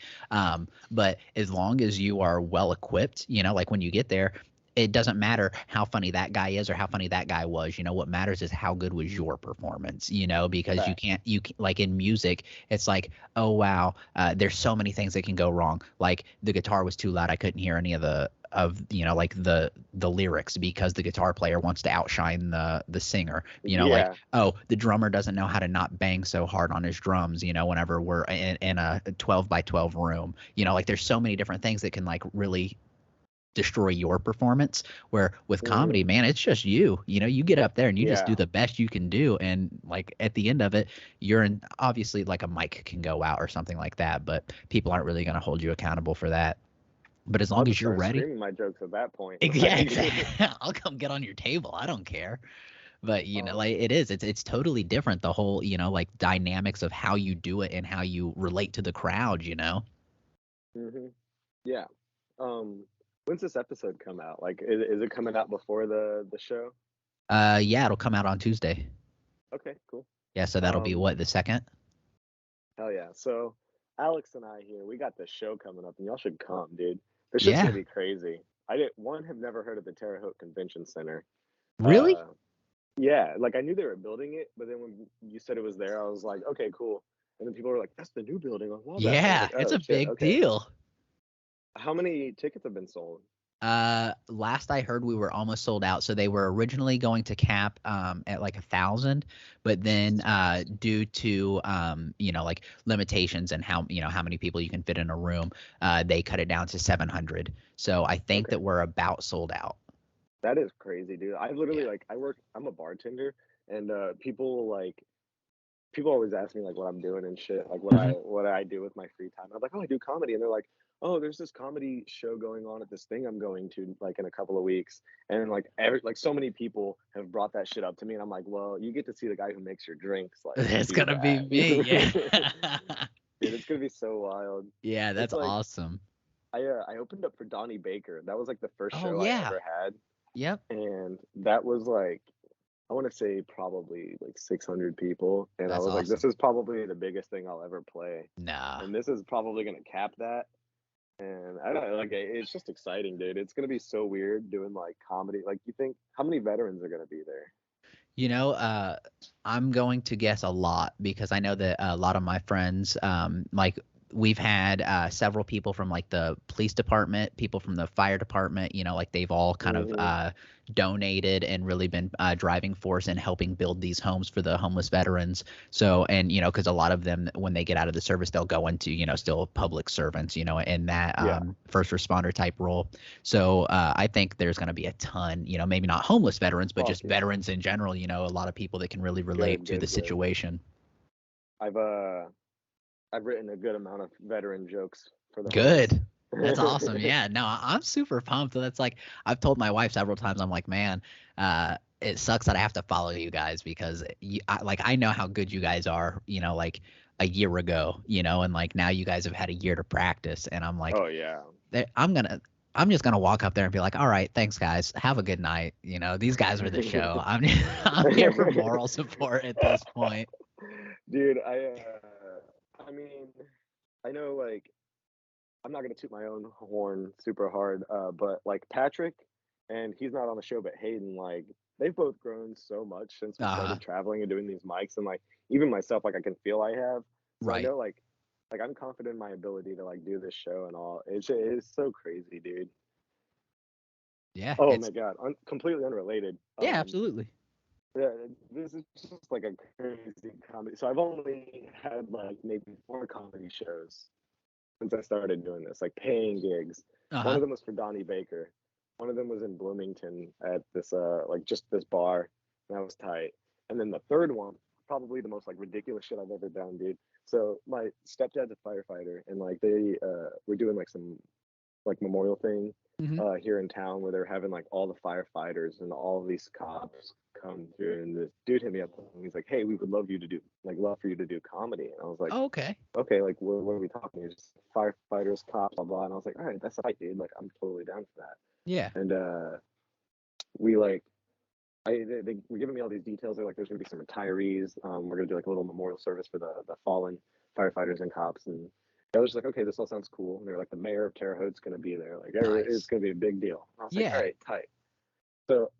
But as long as you are well equipped, like when you get there, it doesn't matter how funny that guy is or how funny that guy was. What matters is how good was your performance, because Fact. like in music, it's like, oh wow, there's so many things that can go wrong. Like the guitar was too loud, I couldn't hear any of like the lyrics because the guitar player wants to outshine the singer. Like, Yeah. oh, the drummer doesn't know how to not bang so hard on his drums, whenever we're in a 12 by 12 room. Like there's so many different things that can like really destroy your performance, where with Hmm. comedy, man, it's just you get up there and you just do Yeah. the best you can do, and like at the end of it, you're in, obviously like a mic can go out or something like that, but people aren't really going to hold you accountable for that. But as I'll long just as you're start ready. screaming my jokes at that point. Yeah, Like, exactly. I'll come get on your table. I don't care. But um, like it's totally different. The whole, like dynamics of how you do it and how you relate to the crowd. hmm, yeah. Um, when's this episode come out? Like, is it coming out before the show? Yeah, it'll come out on Tuesday. Okay, cool. Yeah, so that'll be Um, what, the second? hell yeah. So Alex and I here, we got the show coming up, and y'all should come, dude. The shit's gonna Yeah. be crazy. I didn't have never heard of the Terre Haute Convention Center. Really? Uh, yeah, like I knew they were building it, but then when you said it was there, I was like, okay, cool. And then people were like, that's the new building on Wabash. I was Yeah, like, it's oh a shit, big okay. deal. How many tickets have been sold? Last I heard, we were almost sold out. So they were originally going to cap at like 1,000, but then due to like limitations and how many people you can fit in a room, they cut it down to 700. So I think Okay. that we're about sold out. That is crazy, dude. I literally Yeah. like I'm a bartender, and people always ask me like what I'm doing and shit, like Hmm. what I do with my free time. I'm like, oh, I do comedy, and they're like, oh, there's this comedy show going on at this thing I'm going to like in a couple of weeks, and like like so many people have brought that shit up to me, and I'm like, well, you get to see the guy who makes your drinks like It's do gonna be that. me. Yeah. Dude, it's gonna be so wild. Yeah, It's that's like awesome. I opened up for Donnie Baker. That was like the first Oh show I yeah. ever had, Yep. and that was like I want to say probably like 600 people, and I That's was like, this awesome. is probably the biggest thing I'll ever play, Nah. and this is probably gonna cap that. And I don't know, like it's just exciting, dude. It's gonna be so weird doing like comedy. Like, you think how many veterans are gonna be there? You know, I'm going to guess a lot because I know that a lot of my friends, like we've had several people from like the police department, people from the fire department, like they've all kind of Hmm. donated and really been driving force in helping build these homes for the homeless veterans. So, and because a lot of them, when they get out of the service, they'll go into, still public servants, in that Yeah. first responder type role. So I think there's going to be a ton, maybe not homeless veterans, but Fuck just yeah. veterans in general, a lot of people that can really relate Good, to the good, good. situation. I've uh I've written a good amount of veteran jokes for the homeless. Good. That's awesome. Yeah, no, I'm super pumped. That's like I've told my wife several times. I'm like, man, it sucks that I have to follow you guys because I know how good you guys are. Like a year ago. And like now you guys have had a year to practice, and I'm like, Oh yeah. I'm just gonna walk up there and be like, all right, thanks guys, have a good night. These guys are the show. I'm here for moral support at this point. Dude, I mean, I know like I'm not gonna toot my own horn super hard, but like Patrick, and he's not on the show, but Hayden, like they've both grown so much since we Uh, started traveling and doing these mics, and like even myself, like I can feel I have. So I right. know like I'm confident in my ability to like do this show and all. It's so crazy, dude. Yeah, Oh my it's god, completely unrelated. yeah, absolutely. Yeah, this is just like a crazy comedy. So I've only had like maybe 4 comedy shows since I started doing this, like paying gigs. One Uh-huh. of them was for Donnie Baker. One of them was in Bloomington at this like just this bar. And that was tight. And then the third one, probably the most like ridiculous shit I've ever done, dude. So my stepdad's a firefighter, and like they were doing like some like memorial thing Hmm. here in town where they're having like all the firefighters and all of these cops come through, and this dude hit me up and he's like, hey, we would love for you to do comedy. And I was like, Oh, okay. okay, like what are we talking? He's just firefighters, cops, blah blah. And I was like, all right, that's right, dude. Like I'm totally down for Yeah. that. And we like they were giving me all these details. They're like, there's gonna be some retirees. We're gonna do like a little memorial service for the fallen firefighters and cops. And I was just like, okay, this all sounds cool. And they're like, the mayor of Terre Haute's gonna be there. Like it's Nice. gonna be a big deal. And I was like, all Yeah. right, tight. So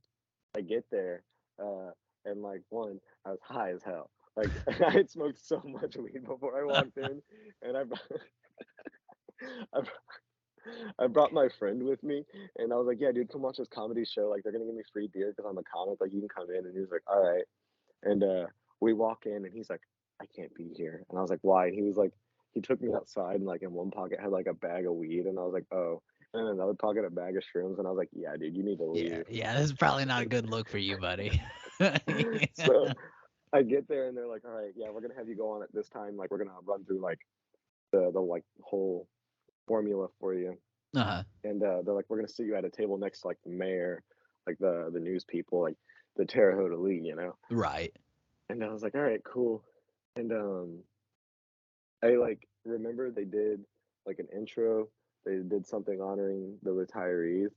I get there, uh, and like one, I was high as hell. Like I had smoked so much weed before I walked in, and I, I brought my friend with me, and I was like, "Yeah, dude, come watch this comedy show. Like, they're gonna give me free beer because I'm a comic. Like, you can come in." And he was like, "All right." And we walk in, and he's like, "I can't be here." And I was like, "Why?" And he was like, he took me outside, and like in one pocket had like a bag of weed, and I was like, "Oh." And in another pocket a bag of shrooms, and I was like, "Yeah, dude, you need to Yeah. leave." Yeah. This is probably not a good look for you, buddy. So I get there, and they're like, "All right, yeah, we're gonna have you go on at this time. Like, we're gonna run through like the like whole formula for you." Uh-huh. And they're like, we're gonna sit you at a table next to like the mayor, like the news people, like the Terre Haute elite. Right. And I was like, all right, cool. And I like remember they did like an intro, they did something honoring the retirees,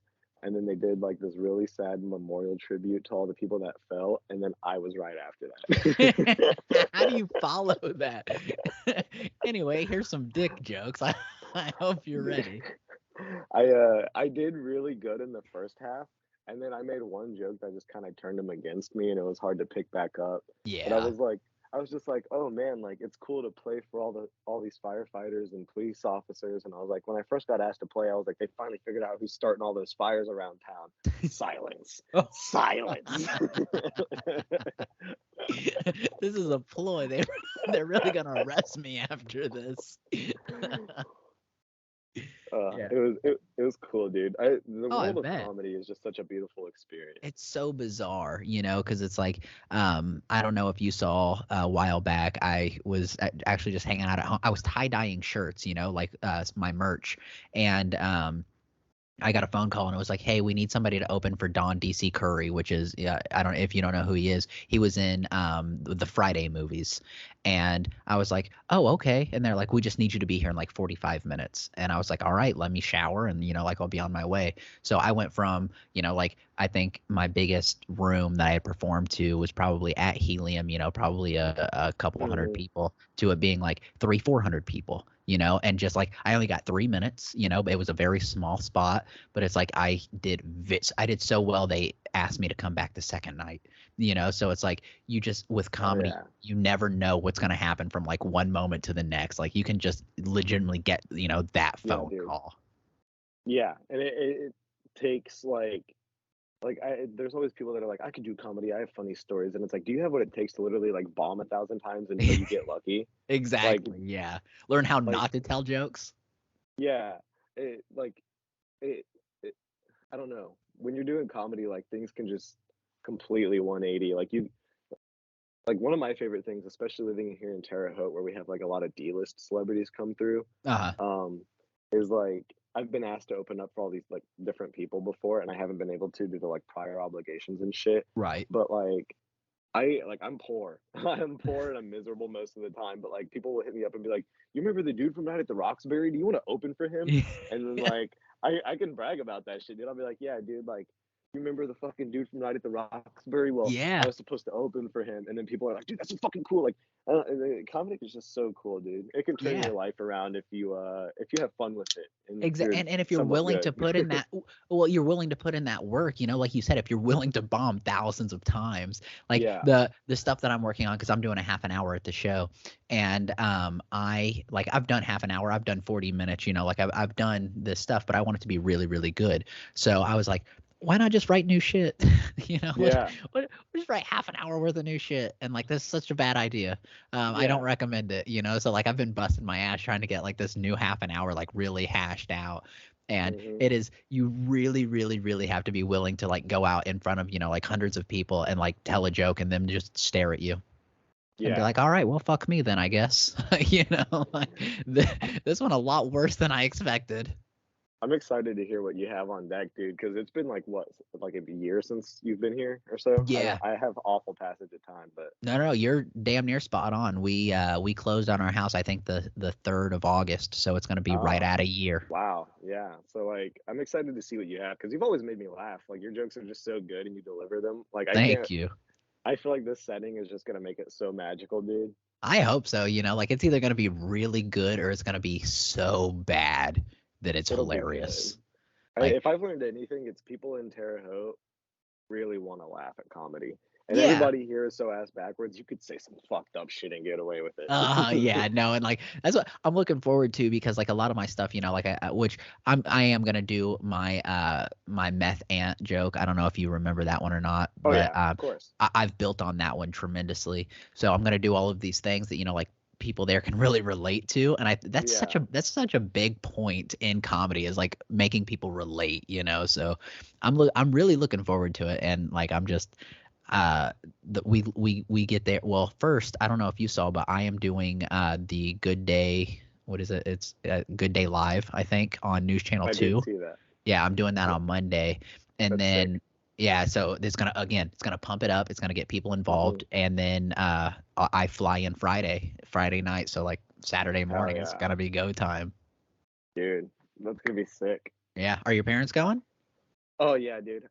and then they did like this really sad memorial tribute to all the people that fell, and then I was right after How do that. you follow that? Anyway, here's some dick jokes. I hope you're ready. I did really good in the first half, and then I made one joke that just kinda turned him against me, and it was hard to pick back up. But Yeah. I was just like, "Oh, man, like, it's cool to play for all these firefighters and police officers," and I was like when I first got asked to play, I was like, "They finally figured out who's starting all those fires around town." Silence. Oh. Silence. This is a ploy. They're really gonna arrest me after this. Yeah. It was cool, dude. The Oh, I world of bet. comedy is just such a beautiful experience. It's so bizarre, because it's like, I don't know if you saw a while back, I was actually just hanging out at home. I was tie-dyeing shirts, like my merch. And I got a phone call and it was like, "Hey, we need somebody to open for Don DC Curry," which is, I don't know if you don't know who he is. He was in the Friday movies, and I was like, "Oh, okay." And they're like, "We just need you to be here in like 45 minutes." And I was like, "All right, let me shower and like I'll be on my way." So I went from like I think my biggest room that I had performed to was probably at Helium, probably a couple hundred Mhm. people, to it being like 300-400 people. And just like I only got 3 minutes, but it was a very small spot, but it's like I did so well they asked me to come back the second night. So it's like you just with Oh, comedy yeah. you never know what's going to happen from like one moment to the next. Like you can just legitimately get that Yeah, phone dude. call. Yeah, and it takes, there's always people that are like, "I could do comedy, I have funny stories," and it's like, do you have what it takes to literally, like, bomb 1,000 times until you get lucky? Like Exactly, yeah. Learn how like, not to tell jokes. yeah, it it I don't know. When you're doing comedy, like, things can just completely 180, one of my favorite things, especially living here in Terre Haute where we have, like, a lot of D-list celebrities come through, Uh-huh. um, is, like, I've been asked to open up for all these, like, different people before, and I haven't been able to due to, like, prior obligations and shit, Right. but, I'm poor. I'm poor and I'm miserable most of the time, but, like, people will hit me up and be like, "You remember the dude from Night at the Roxbury? Do you wanna open for him?" And then, like, I can brag about that shit, dude. I'll be like, "Yeah, dude, like, you remember the fucking dude from Night at the Roxbury? Well, I Yeah. was supposed to open for him." And then people are like, "Dude, that's so fucking cool." Like, and comedy is just so cool, dude. It can turn Yeah. your life around if you have fun with it and if Exactly, you're and if you're somewhat willing good. to put in that well, you're willing to put in that work, like you said, if you're willing to bomb thousands of times, like Yeah. the stuff that I'm working on, because I'm doing a half an hour at the show, and I've done half an hour, I've done 40 minutes, like I've done this stuff, but I want it to be really, really good. So I was like, why not just write new shit? Yeah. What, just write half an hour worth of new shit, and like this is such a bad idea. I don't Yeah. recommend it, so like I've been busting my ass trying to get like this new half an hour like really hashed out. And Mhm. it is, you really, really, really have to be willing to like go out in front of, like hundreds of people and like tell a joke and them just stare at you and be Yeah. like, all right, well, fuck me then, I guess. Like this one a lot worse than I expected. I'm excited to hear what you have on deck, dude, because it's been like a year since you've been here or so? Yeah. I have awful passage of time, but No, no, you're damn near spot on. We closed on our house, I think the 3rd of August, so it's gonna be right oh, at a year. wow, yeah. So, like, I'm excited to see what you have because 'cause you've always made me laugh. Like, your jokes are just so good and you deliver them. Like, Thank you. I feel like this setting is just gonna make it so magical, dude. I hope so, like it's either gonna be really good or it's gonna be so bad that it's It'll be good. hilarious. Like, If I've learned anything, it's people in Terre Haute really wanna laugh at comedy, and yeah. everybody here is so ass backwards, you could say some fucked up shit and get away with it. Yeah, no, and like that's what I'm looking forward to, because like a lot of my stuff, like which I am gonna do my meth ant joke. I don't know if you remember that one or not, Oh, but yeah, of course. I've built on that one tremendously. So I'm gonna do all of these things that like people there can really relate to, and Yeah. that's such a big point in comedy, is like making people relate. So I'm really looking forward to it, and like I'm just we get there. Well, first, I don't know if you saw, but I am doing the Good Day. What is it? It's Good Day Live, I think, on News Channel I did 2. see that. Yeah, I'm doing that Th on Monday, and That's sick. then yeah, so it's gonna pump it up. It's gonna get people Mhm. involved, and then I fly in Friday night. So like Saturday Hell morning, it's yeah. gonna be go time. Dude, that's gonna be sick. Yeah, are your parents going? Oh, yeah, dude.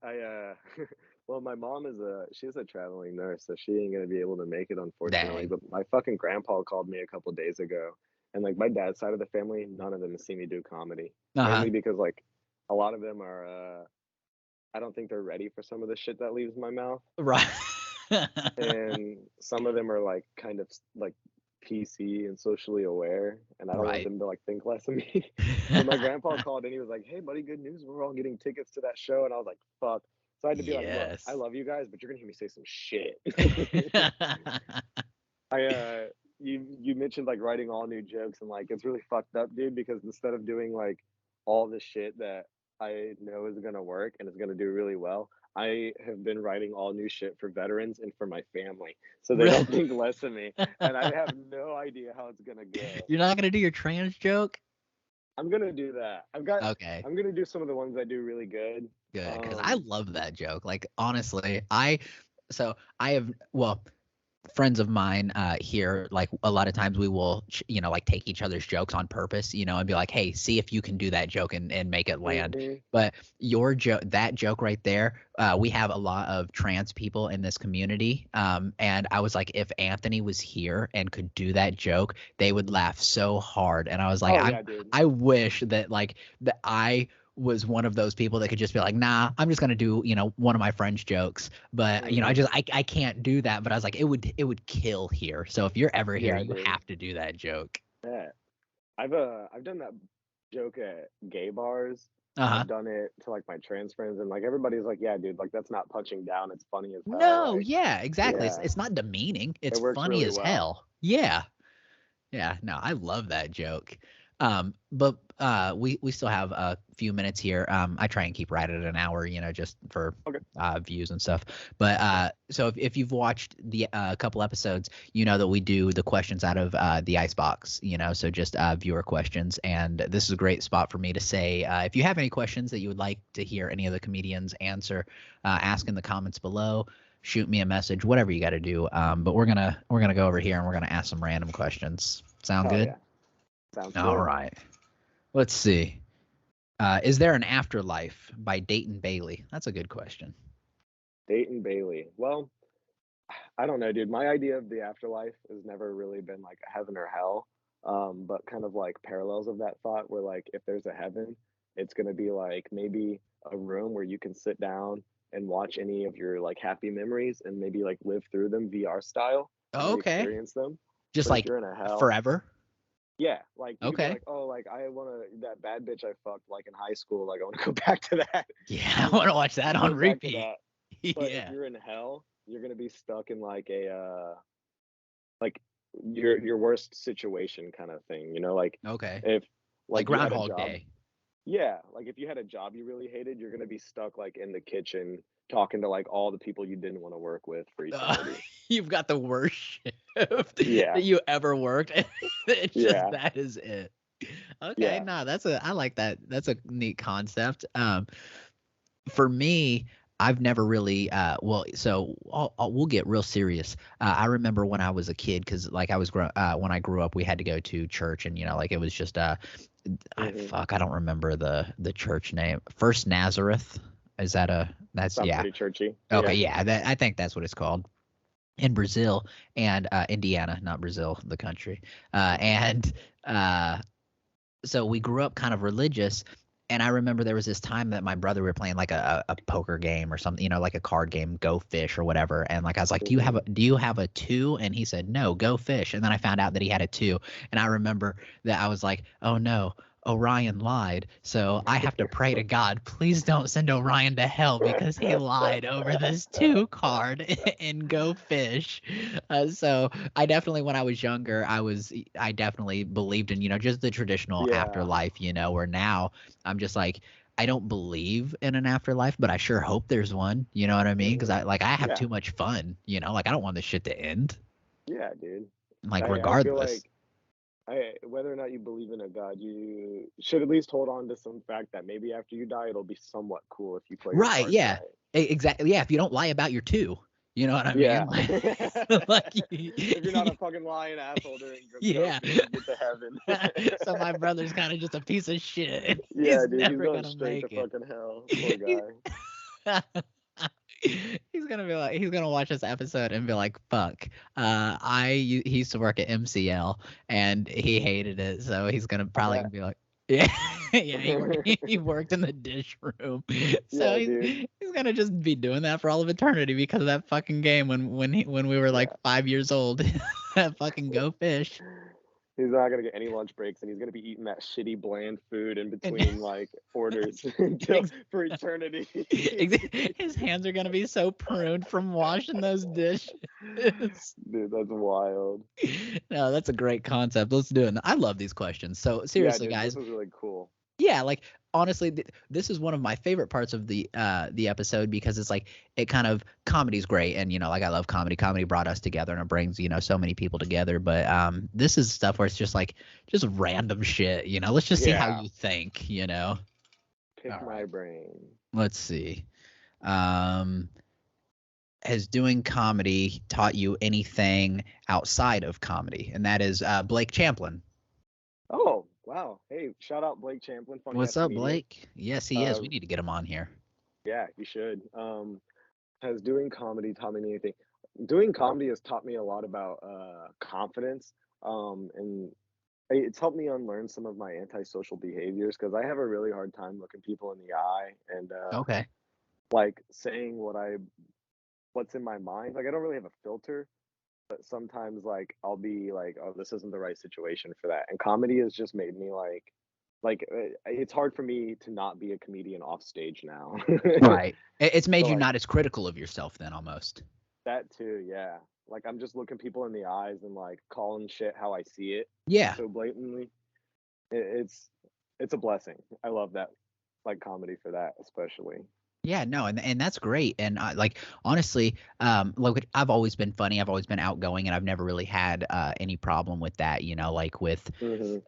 Well, my mom she's a traveling nurse, so she ain't gonna be able to make it, unfortunately, Dang. but my fucking grandpa called me a couple days ago, and like my dad's side of the family, none of them has seen me do comedy. Uh-huh. Mainly because like a lot of them are I don't think they're ready for some of the shit that leaves my mouth. Right. And some of them are like kind of like PC and socially aware, and I don't want Right. them to like think less of me. But my grandpa called and he was like, "Hey, buddy, good news. We're all getting tickets to that show." And I was like, "Fuck." So I had to be like, "Look, I Yes. love you guys, but you're gonna hear me say some shit." I you mentioned like writing all new jokes and like it's really fucked up, dude, because instead of doing like all the shit that I know is gonna work and is gonna do really well, I have been writing all new shit for veterans and for my family. So they Really? don't think less of me. And I have no idea how it's gonna go. You're not gonna do your trans joke? I'm gonna do that. Okay. I'm gonna do some of the ones I do really good. Good, because I Um love that joke. Like honestly, I have friends of mine here, like a lot of times we will like take each other's jokes on purpose, and be like, hey, see if you can do that joke and make it land. mhm. But your joke, that joke right there, we have a lot of trans people in this community, and I was like, if Anthony was here and could do that joke, they would laugh so hard. And I was like, Oh i yeah, dude. i wish that like that I was one of those people that could just be like, nah, I'm just gonna do, one of my friend's jokes. But I Mhm. just I can't do that. But I was like, it would kill here. So if you're ever here, Yeah, you dude. have to do that joke. Yeah. I've done that joke at gay bars. Uh-huh. I've done it to like my trans friends, and like everybody's like, "Yeah, dude, like that's not punching down. It's funny as hell." No, Like, yeah, exactly. It's, yeah, it's not demeaning. it It's works funny really as well. hell. Yeah. Yeah, no, I love that joke. But we still have a few minutes here. I try and keep right at an hour, just for Okay. views and stuff. But so if you've watched the couple episodes, you know that we do the questions out of the icebox, so just viewer questions. And this is a great spot for me to say, if you have any questions that you would like to hear any of the comedians answer, ask in the comments below. Shoot me a message, whatever you got to do. But we're gonna go over here and we're gonna ask some random questions. Sound Hell good? yeah, sounds All good. right. Let's see. Is there an afterlife by Dayton Bailey? That's a good question. Dayton Bailey. Well, I don't know, dude. My idea of the afterlife has never really been like heaven or hell, but kind of like parallels of that thought, where like if there's a heaven, it's gonna be like maybe a room where you can sit down and watch any of your like happy memories and maybe like live through them VR style and Oh, okay. re-experience them. Just But if like you're in a hell, forever. yeah, like you could be Okay. like, oh, like I wanna that bad bitch I fucked like in high school, like I wanna go back to that. Yeah, I You want know, to watch that on go back to repeat. that. But if Yeah. you're in hell, you're gonna be stuck in like a like your worst situation kind of thing, you know, like Okay. if Like like you had a Groundhog job, Day. yeah, like if you had a job you really hated, you're gonna be stuck like in the kitchen talking to like all the people you didn't want to work with for Uh, eternity. you've got the worst shift Yeah, that you ever worked. It's just yeah, that is it. Okay, yeah. no, I like that. That's a neat concept. For me, I've never really well, so we'll get real serious. I remember when I was a kid, because like when I grew up, we had to go to church, and like it was just Hmm. I don't remember the church name. First Nazareth. Is that that's Sounds yeah. pretty churchy. Okay, Yeah. yeah, I think that's what it's called in Brazil and Indiana, not Brazil, the country. And uh so we grew up kind of religious, and I remember there was this time that my brother were playing like a poker game or something, like a card game, Go Fish or whatever. And like I was like, Hmm. do you have a two? And he said, no, Go Fish. And then I found out that he had a two. And I remember that I was like, oh no, Orion lied. So I have to pray to God, please don't send Orion to hell because he lied over this two card in Go Fish. So I definitely, when I was younger, I definitely believed in, just the traditional Yeah. afterlife, where now I'm just like, I don't believe in an afterlife, but I sure hope there's one. You know what I mean? Because Hmm. I have Yeah. too much fun, like I don't want this shit to end. Yeah, dude. Like I feel regardless. like whether or not you believe in a god, you should at least hold on to some fact that maybe after you die, it'll be somewhat cool if you play your Right, cards yeah. right. Exactly. Yeah, if you don't lie about your two. You know what I Yeah. mean? Like, like If you're not a fucking lying asshole during go yeah. so you can get to heaven. So my brother's kind of just a piece of shit. Yeah, He's dude, he's never going gonna straight to make it. fucking hell. Poor guy. He's gonna watch this episode and be like, "Fuck, he used to work at MCL and he hated it, so he's gonna I probably bet. be like, yeah, yeah, he worked in the dish room, so Yeah, dude. he's gonna just be doing that for all of eternity because of that fucking game when we were like Yeah. 5 years old, that fucking Go Fish, He's not gonna get any lunch breaks, and he's gonna be eating that shitty bland food in and between like orders until for eternity. his hands are gonna be so pruned from washing those dishes. Dude, that's wild. No, that's a great concept. Let's do it. I love these questions. So Yeah, seriously, dude, this guys, was really cool. yeah, like honestly, this is one of my favorite parts of the episode because it's like it kind of comedy's great, and like I love comedy. Comedy brought us together, and it brings so many people together. But this is stuff where it's just like just random shit. Let's just see how Yeah, you think. pick All my right, brain. let's see. Um, has doing comedy taught you anything outside of comedy? And that is Blake Champlin. Oh, wow. Hey, shout out Blake Champlin, funny What's ass up, comedian. Blake? Yes, he is. Uh, We need to get him on here. yeah, you should. Has doing comedy taught me anything? Doing comedy has taught me a lot about confidence. And it's helped me unlearn some of my antisocial behaviors because I have a really hard time looking people in the eye and Okay. like saying what's in my mind. Like I don't really have a filter, but sometimes like I'll be like, oh, this isn't the right situation for that. And comedy has just made me it's hard for me to not be a comedian off stage now. Right. It's made So you like not as critical of yourself then almost. that too, yeah. Like I'm just looking people in the eyes and like calling shit how I see it Yeah. so blatantly. It's it's a blessing. I love that like comedy for that especially. Yeah, no, and that's great. And like honestly, like I've always been funny. I've always been outgoing, and I've never really had any problem with that. Like with Hmm.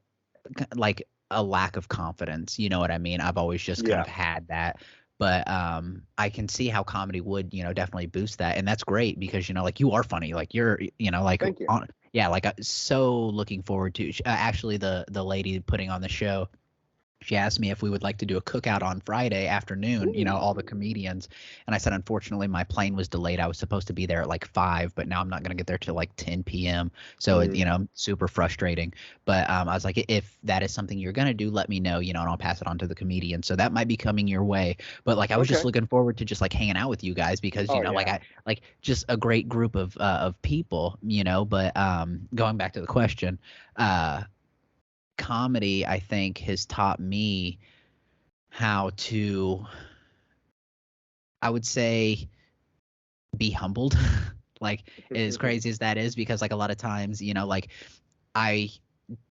like a lack of confidence. You know what I mean? I've always just kind Yeah. of had that. But I can see how comedy would, definitely boost that. And that's great because, like you are funny. Like you're, like Thank you. on yeah, like so looking forward to actually the lady putting on the show, she asked me if we would like to do a cookout on Friday afternoon, all the Ooh. comedians. And I said, unfortunately, my plane was delayed. I was supposed to be there at like 5, but now I'm not going to get there till like 10 p.m. So, Mm, super frustrating. But I was like, if that is something you're going to do, let me know, and I'll pass it on to the comedian. So that might be coming your way. But like, I was just okay. looking forward to just like hanging out with you guys because, Oh like yeah. like just a great group of people, But going back to the question, uh, comedy, I think, has taught me how to, I would say, be humbled. Like as crazy as that is, because like a lot of times, like I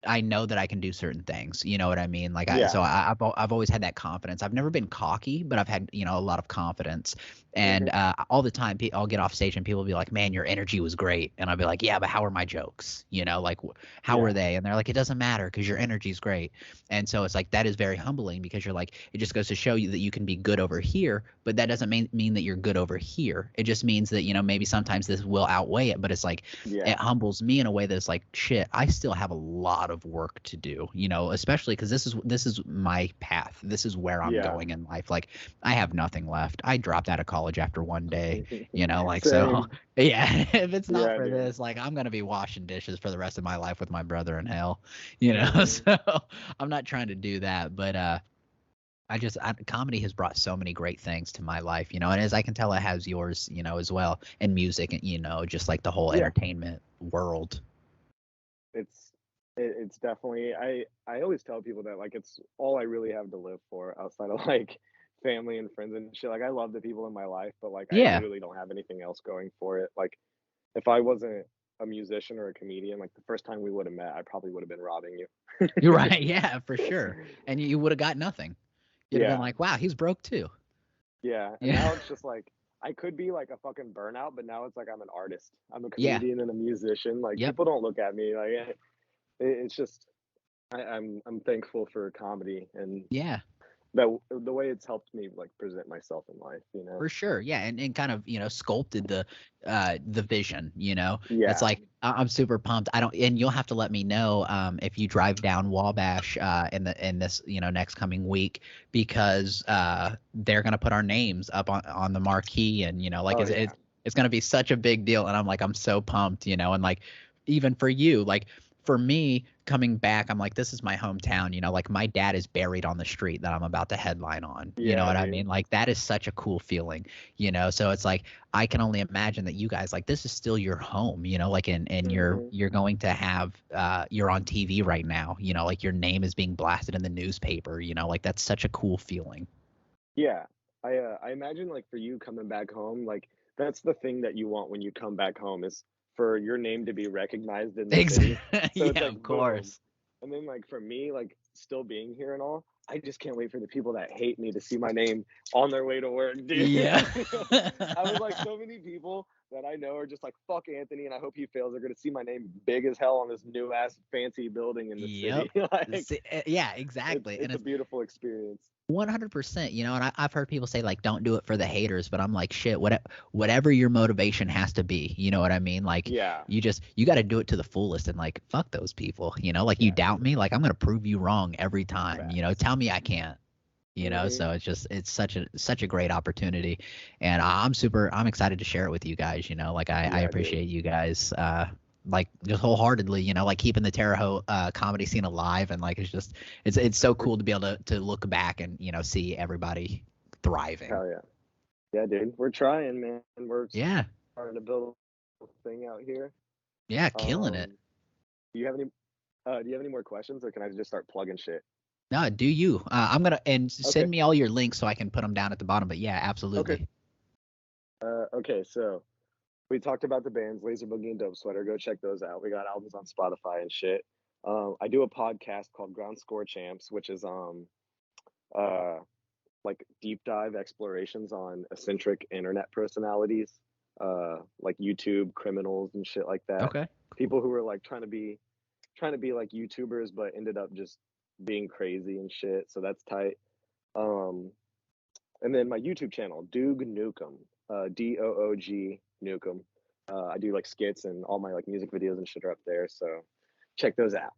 I know that I can do certain things. You know what I mean? Like Yeah. I've always had that confidence. I've never been cocky, but I've had a lot of confidence. And Hmm. all the time, I'll get off stage and people will be like, "Man, your energy was great," and I'll be like, "Yeah, but how are my jokes? Like how were Yeah. they?" And they're like, "It doesn't matter because your energy's great." And so it's like that is very humbling because you're like, it just goes to show you that you can be good over here, but that doesn't mean that you're good over here. It just means that maybe sometimes this will outweigh it, but it's like Yeah. it humbles me in a way that's like, shit, I still have a lot of work to do, especially because this is my path. This is where I'm Yeah. going in life. Like I have nothing left. I dropped out of college after one day, like so. Same. Yeah, if it's not Yeah, for dude. this, like I'm gonna be washing dishes for the rest of my life with my brother in hell, Hmm. So I'm not trying to do that, but comedy has brought so many great things to my life, and as I can tell, it has yours, as well, and music, and just like the whole Yeah. entertainment world. It's it's definitely I always tell people that like it's all I really have to live for outside of like family and friends and shit. Like I love the people in my life, but like I Yeah, literally don't have anything else going for it. Like if I wasn't a musician or a comedian, like the first time we would have met, I probably would have been robbing you. you're right. Yeah, for sure. And you would have got nothing. You'd have been Yeah. like, wow, he's broke too. Yeah. And Yeah, now it's just like I could be like a fucking burnout, but now it's like I'm an artist. I'm a yeah, comedian and a musician. Like yep, people don't look at me like it's just I'm thankful for comedy and yeah. that the way it's helped me like present myself in life, you know. For sure, yeah, and kind of sculpted the vision. It's Yeah. like I'm super pumped. I don't, and you'll have to let me know if you drive down Wabash in this next coming week, because they're gonna put our names up on the marquee, and like Oh yeah. it's gonna be such a big deal, and I'm so pumped, and like even for you, like for me coming back, I'm like, this is my hometown, like my dad is buried on the street that I'm about to headline on. You know Yeah, what I dude. mean? Like that is such a cool feeling, so it's like I can only imagine that you guys, like, this is still your home, like, and Hmm. you're going to have you're on TV right now, like your name is being blasted in the newspaper, like that's such a cool feeling. Yeah. I imagine like for you coming back home, like that's the thing that you want when you come back home is for your name to be recognized in the city. Exactly. So it's Yeah, like of boom. course. And then like for me, like still being here and all, I just can't wait for the people that hate me to see my name on their way to work, dude. Yeah. I was like, so many people that I know are just like, fuck Anthony, and I hope he fails. They're gonna see my name big as hell on this new ass fancy building in the Yep. city. Like Yeah, exactly. And it's a it's beautiful experience. 100%, and I've heard people say, like, don't do it for the haters, but I'm like, shit, whatever your motivation has to be, you know what I mean? Like, Yeah. you got to do it to the fullest, and like, fuck those people, like, you Yeah, doubt dude. me, like, I'm going to prove you wrong every time, Facts. tell me I can't, Hmm. so it's such a great opportunity, and I'm excited to share it with you guys, like, I Yeah, dude. appreciate you guys, like, just wholeheartedly, like, keeping the Terre Haute comedy scene alive, and like it's so We're, cool to be able to look back and see everybody thriving. hell yeah. Yeah, dude. We're trying, man. We're Yeah, starting to build a thing out here. yeah, killing it. Um, do you have any do you have any more questions or can I just start plugging shit? No, do you? I'm gonna and send Okay. me all your links so I can put them down at the bottom. But yeah, Okay. absolutely. Okay, so we talked about the bands Laser Boogie and Dope Sweater. Go check those out. We got albums on Spotify and shit. I do a podcast called Ground Score Champs, which is uh like deep dive explorations on eccentric internet personalities, like YouTube criminals and shit like that. Okay. People who were like trying to be like YouTubers, but ended up just being crazy and shit. So that's tight. Um, and then my YouTube channel, Doog Nukem, Doog Nukem. I do like skits and all my like music videos and shit are up there. So check those out.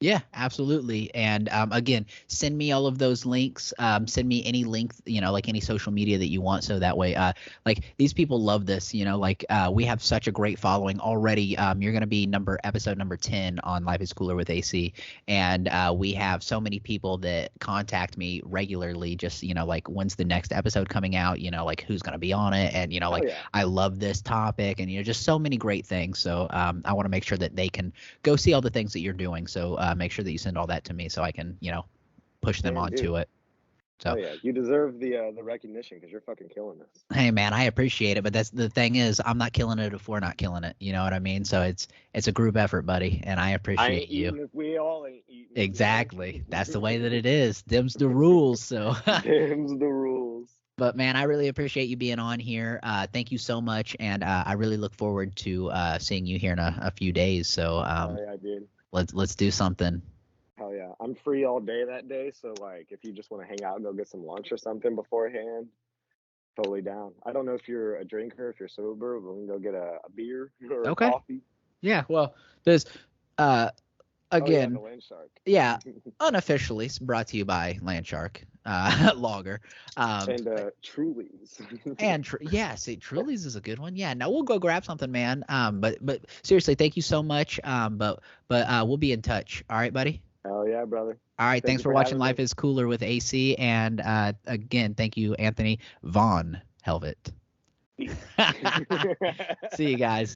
Yeah, absolutely. And again, send me all of those links. Send me any link, like any social media that you want. So that way, like these people love this, like we have such a great following already. You're going to be episode number 10 on Life is Cooler with AC. And we have so many people that contact me regularly, just, like when's the next episode coming out, like who's going to be on it. And, Hell like yeah. I love this topic and, just so many great things. So I want to make sure that they can go see all the things that you're doing. So make sure that you send all that to me so I can, push them Man, dude. onto it. Hell So, yeah. You deserve the recognition because you're fucking killing this. hey man, I appreciate it, but that's the thing is I'm not killing it if we're not killing it. You know what I mean? So it's a group effort, buddy, and I I appreciate ain't you. eating if we all ain't eating, you know? Exactly. That's the way that it is. Them's the rules. So Them's the rules. but man, I really appreciate you being on here. Thank you so much, and I really look forward to seeing you here in a few days. So Hell yeah, dude. let's do something. Hell yeah. I'm free all day that day. So, like, if you just want to hang out and go get some lunch or something beforehand, totally down. I don't know if you're a drinker, if you're sober, but we can go get a beer or a Okay. coffee. Yeah. Well, there's uh Oh, yeah, the again, land shark. yeah, unofficially brought to you by Landshark Lager. And Trulies. And yeah, see, Truly's is a good one. Yeah, no, we'll go grab something, man. But seriously, thank you so much. But we'll be in touch. All right, buddy. Hell yeah, brother. All right, Thank thanks you for for watching having Life me. is Cooler with AC. And again, thank you, Anthony Vonhelvete. Peace. See you guys.